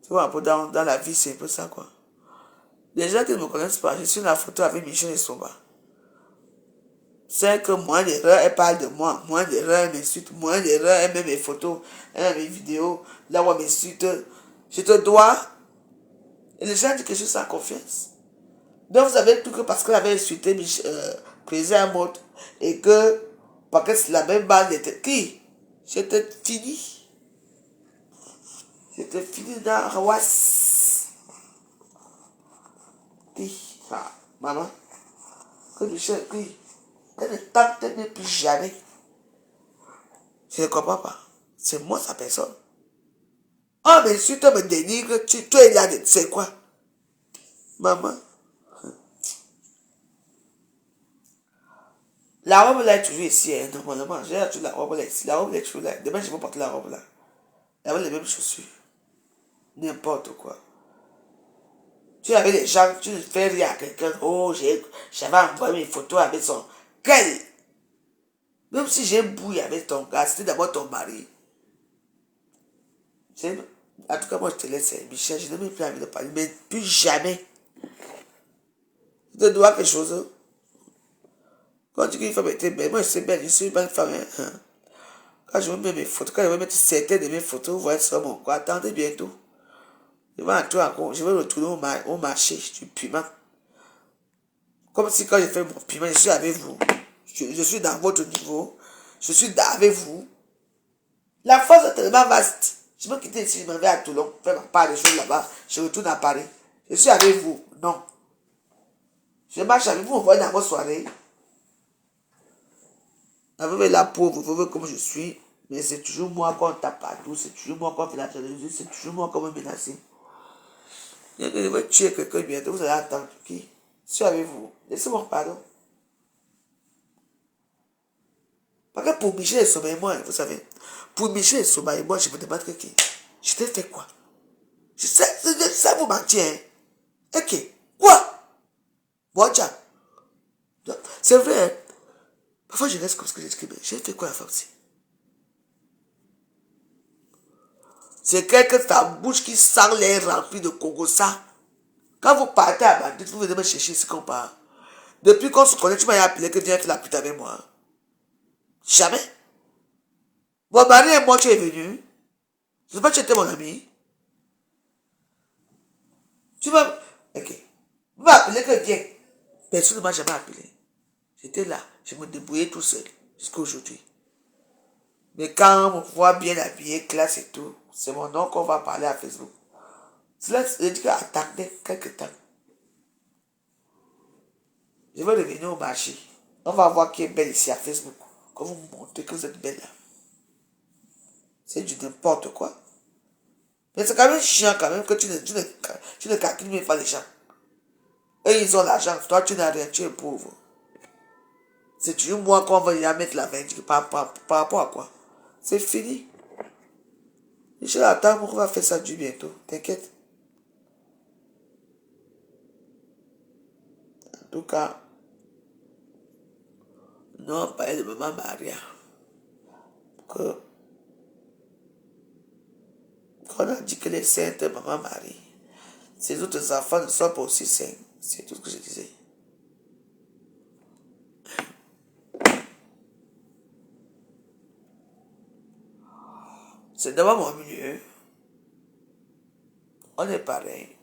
Tu vois, un peu dans la vie, c'est un peu ça, quoi. Les gens qui ne me connaissent pas, je suis dans la photo avec Michel et Somba. C'est que moins d'erreurs, elle parle de moi. Moins d'erreurs, elle m'insulte. Moins d'erreurs, elle met mes photos, elle met mes vidéos. Là où elle m'insulte, je te dois. Et les gens disent que je suis sans confiance. Donc vous avez tout que parce qu'elle avait insulté Président Amotte et que parce que c'est la même bande était qui? J'étais fini. J'étais fini dans Hawass. Qui? Ah, maman. Que Michel, qui? Elle ne tente plus jamais. Je ne comprends pas. C'est moi sa personne. Oh, mais si tu me dénigres, tu es là, c'est quoi? Maman. La robe là est toujours ici, hein, normalement. J'ai toujours la robe là ici. La robe là est toujours là. Demain, je vais porter la robe là. Avec les mêmes chaussures. N'importe quoi. Tu avais des gens, tu fais rire à quelqu'un. Oh, j'avais envoyé mes photos avec son. Quel? Même si j'ai bouillé avec ton gars, c'était d'abord ton mari. En tout cas, moi, je te laisse, Michel. Je n'ai même plus envie de parler. Mais plus jamais. Je te dois quelque chose. Quand tu dis qu'il faut mettre belle, moi, je sais belle. Je suis une bonne femme. Hein. Quand je vais mettre mes photos, quand je vais mettre certaines de mes photos, vous voyez sur mon quoi. Attendez bientôt. Je vais retourner au marché du piment. Comme si quand je fais mon piment, je suis avec vous. Je suis dans votre niveau. Je suis avec vous. La force est tellement vaste. Je me quitter ici, je m'en vais à Toulon, faire ma part des choses là-bas. Je retourne à Paris. Je suis avec vous. Non. Je marche avec vous, vous voyez dans vos soirées. Vous voyez la pauvre, vous voyez comme je suis. Mais c'est toujours moi qu'on tape partout. C'est toujours moi qu'on fait la jalousie. C'est toujours moi qu'on me menace. Je vais tuer quelqu'un bientôt. Vous allez attendre. Qui? Je suis avec vous. Laissez-moi pardon. Parce que pour Michel et Soma et moi, vous savez, pour Michel et Soma et moi, je me demande que qui? Je t'ai fait quoi? Je sais, ça vous mentir. Hein? Ok. Quoi? Moi, tiens. C'est vrai. Hein? Parfois, je reste comme ce que j'ai dit. J'ai fait quoi la femme? C'est quelqu'un de ta bouche qui sent l'air rempli de Congossa. Quand vous partez à Bandit, vous venez me chercher ici qu'on part. Depuis qu'on se connaît, tu m'as appelé que viens faire la pute avec moi. Jamais. Mon mari et moi, tu es venu. Je ne sais pas si tu étais mon ami. Tu m'as... Ok. Vous m'appelez que viens. Personne ne m'a jamais appelé. J'étais là. Je me débrouillais tout seul. Jusqu'à aujourd'hui. Mais quand on me voit bien habillé, classe et tout, c'est mon nom qu'on va parler à Facebook. Cela veut dire qu'attendez quelques temps. Je vais revenir au marché. On va voir qui est belle ici à Facebook. Quand vous me montrez que vous êtes belle là. C'est du n'importe quoi. Mais c'est quand même chiant quand même que tu ne calcules même pas les gens. Eux, ils ont l'argent. Toi, tu n'as rien, tu es pauvre. C'est toujours moi qu'on va y mettre la main par rapport à quoi? C'est fini. Je l'attends, on va faire ça du bientôt. T'inquiète. En tout cas, nous on parlait de maman Maria. Que, qu'on a dit que les saintes, maman Marie, ces autres enfants ne sont pas aussi saints. C'est tout ce que je disais. C'est devant mon milieu. On est pareil.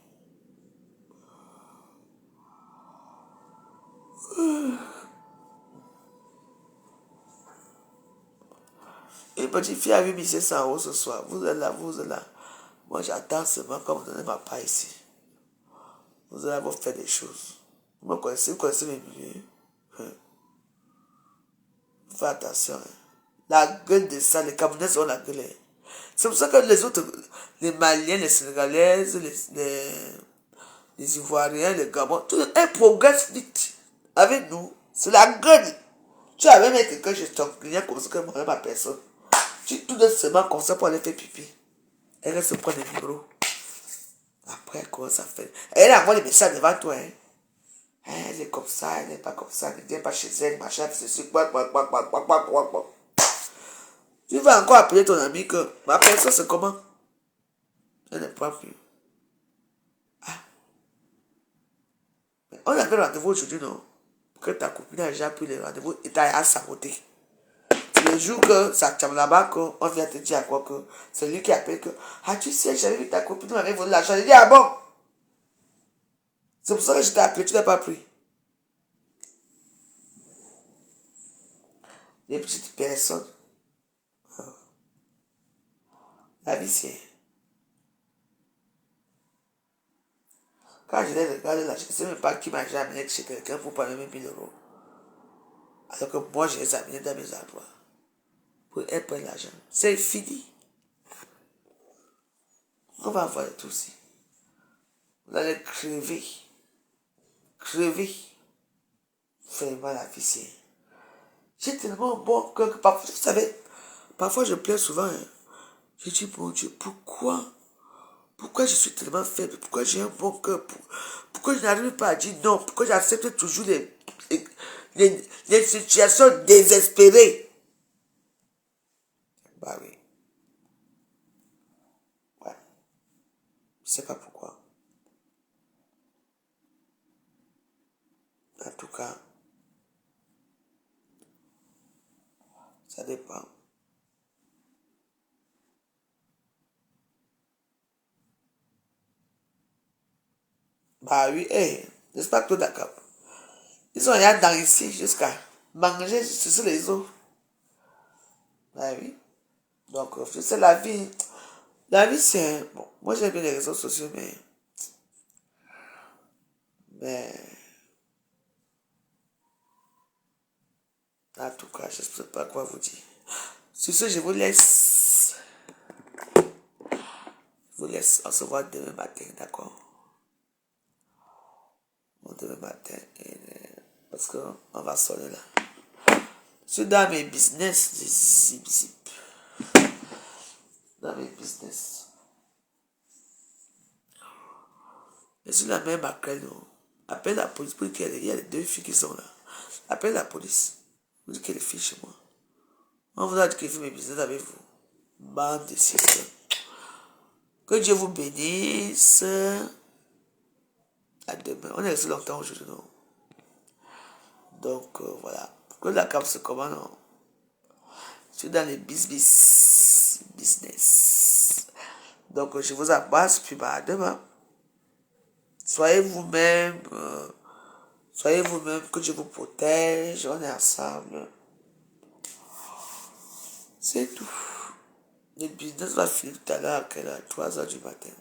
Une petite fille a 8500 € ce soir. Vous êtes là, vous êtes là. Moi, j'attends seulement comme vous donnez ma part ici. Vous allez vous faire des choses. Vous connaissez mes milieux. Faites attention. Hein. La gueule de ça, les Camerounais ont la gueule. Hein. C'est pour ça que les autres, les Maliens, les Sénégalaises, les Ivoiriens, les Gabons, tout le monde progresse vite. Avec nous, c'est la gueule. Tu avais même quelqu'un chez ton client comme ça que moi, ma personne. Tu tout doucement comme ça pour aller faire pipi. Elle se prend des micros. Après, comment ça fait? Elle envoie les messages devant toi. Hein. Elle est comme ça, elle n'est pas comme ça, elle ne vient pas chez elle, machin, c'est sûr. Tu vas encore appeler ton ami que ma personne c'est comment? Elle n'est pas plus. Ah. On avait rendez-vous aujourd'hui, non? Que ta copine a déjà pris le rendez-vous et t'as à saboter. Le jour que ça tombe là-bas, on vient te dire à quoi que c'est lui qui appelle que ah tu sais, j'avais vu ta copine m'avait volé l'argent. Il dit ah bon? C'est pour ça que je t'ai appelé, tu n'as pas pris. Les petites personnes. La vie c'est. Quand je l'ai regardé là, je ne sais même pas qui m'a jamais amené chez quelqu'un pour pas même 1000 €. Alors que moi je les ai amenés dans mes endroits. Pour elle prendre l'argent. C'est fini. On va voir tout aussi. Vous allez crever. Crever. Vraiment la vie c'est. J'ai tellement bon cœur que parfois, vous savez, parfois je pleure souvent. Hein. Je dis, mon Dieu, pourquoi je suis tellement faible? Pourquoi j'ai un bon cœur? Pourquoi je n'arrive pas à dire non? Pourquoi j'accepte toujours les situations désespérées? Bah oui. Ouais. Je sais pas pourquoi. En tout cas, ça dépend. Bah oui, hey, j'espère que tout d'accord. Ils sont rien dans ici jusqu'à manger sur les eaux. Bah oui. Donc, c'est la vie. La vie, c'est... Bon, moi, j'aime bien les réseaux sociaux, mais en tout cas, je ne sais pas quoi vous dire. Sur ce, je vous laisse. Je vous laisse. On se voit demain matin, d'accord? Demain matin. Parce qu'on va sonner là. Je suis dans mes business. Zip, zip. Dans mes business. Je suis la même après nous. Appelle la police pour qu'il y a les deux filles qui sont là. Appelle la police. Vous dites qu'elle est fille chez moi. On vous a dit que je fais mes business avec vous. Bande de systèmes. Que Dieu vous bénisse. À demain. On est resté longtemps aujourd'hui, non? Donc, voilà. Que la cam se commande, non? Je suis dans les business. Donc, je vous embrasse, puis à demain. Soyez vous-même. Soyez vous-même, que Dieu vous protège. On est ensemble. C'est tout. Le business va finir tout à l'heure, à 3 h du matin.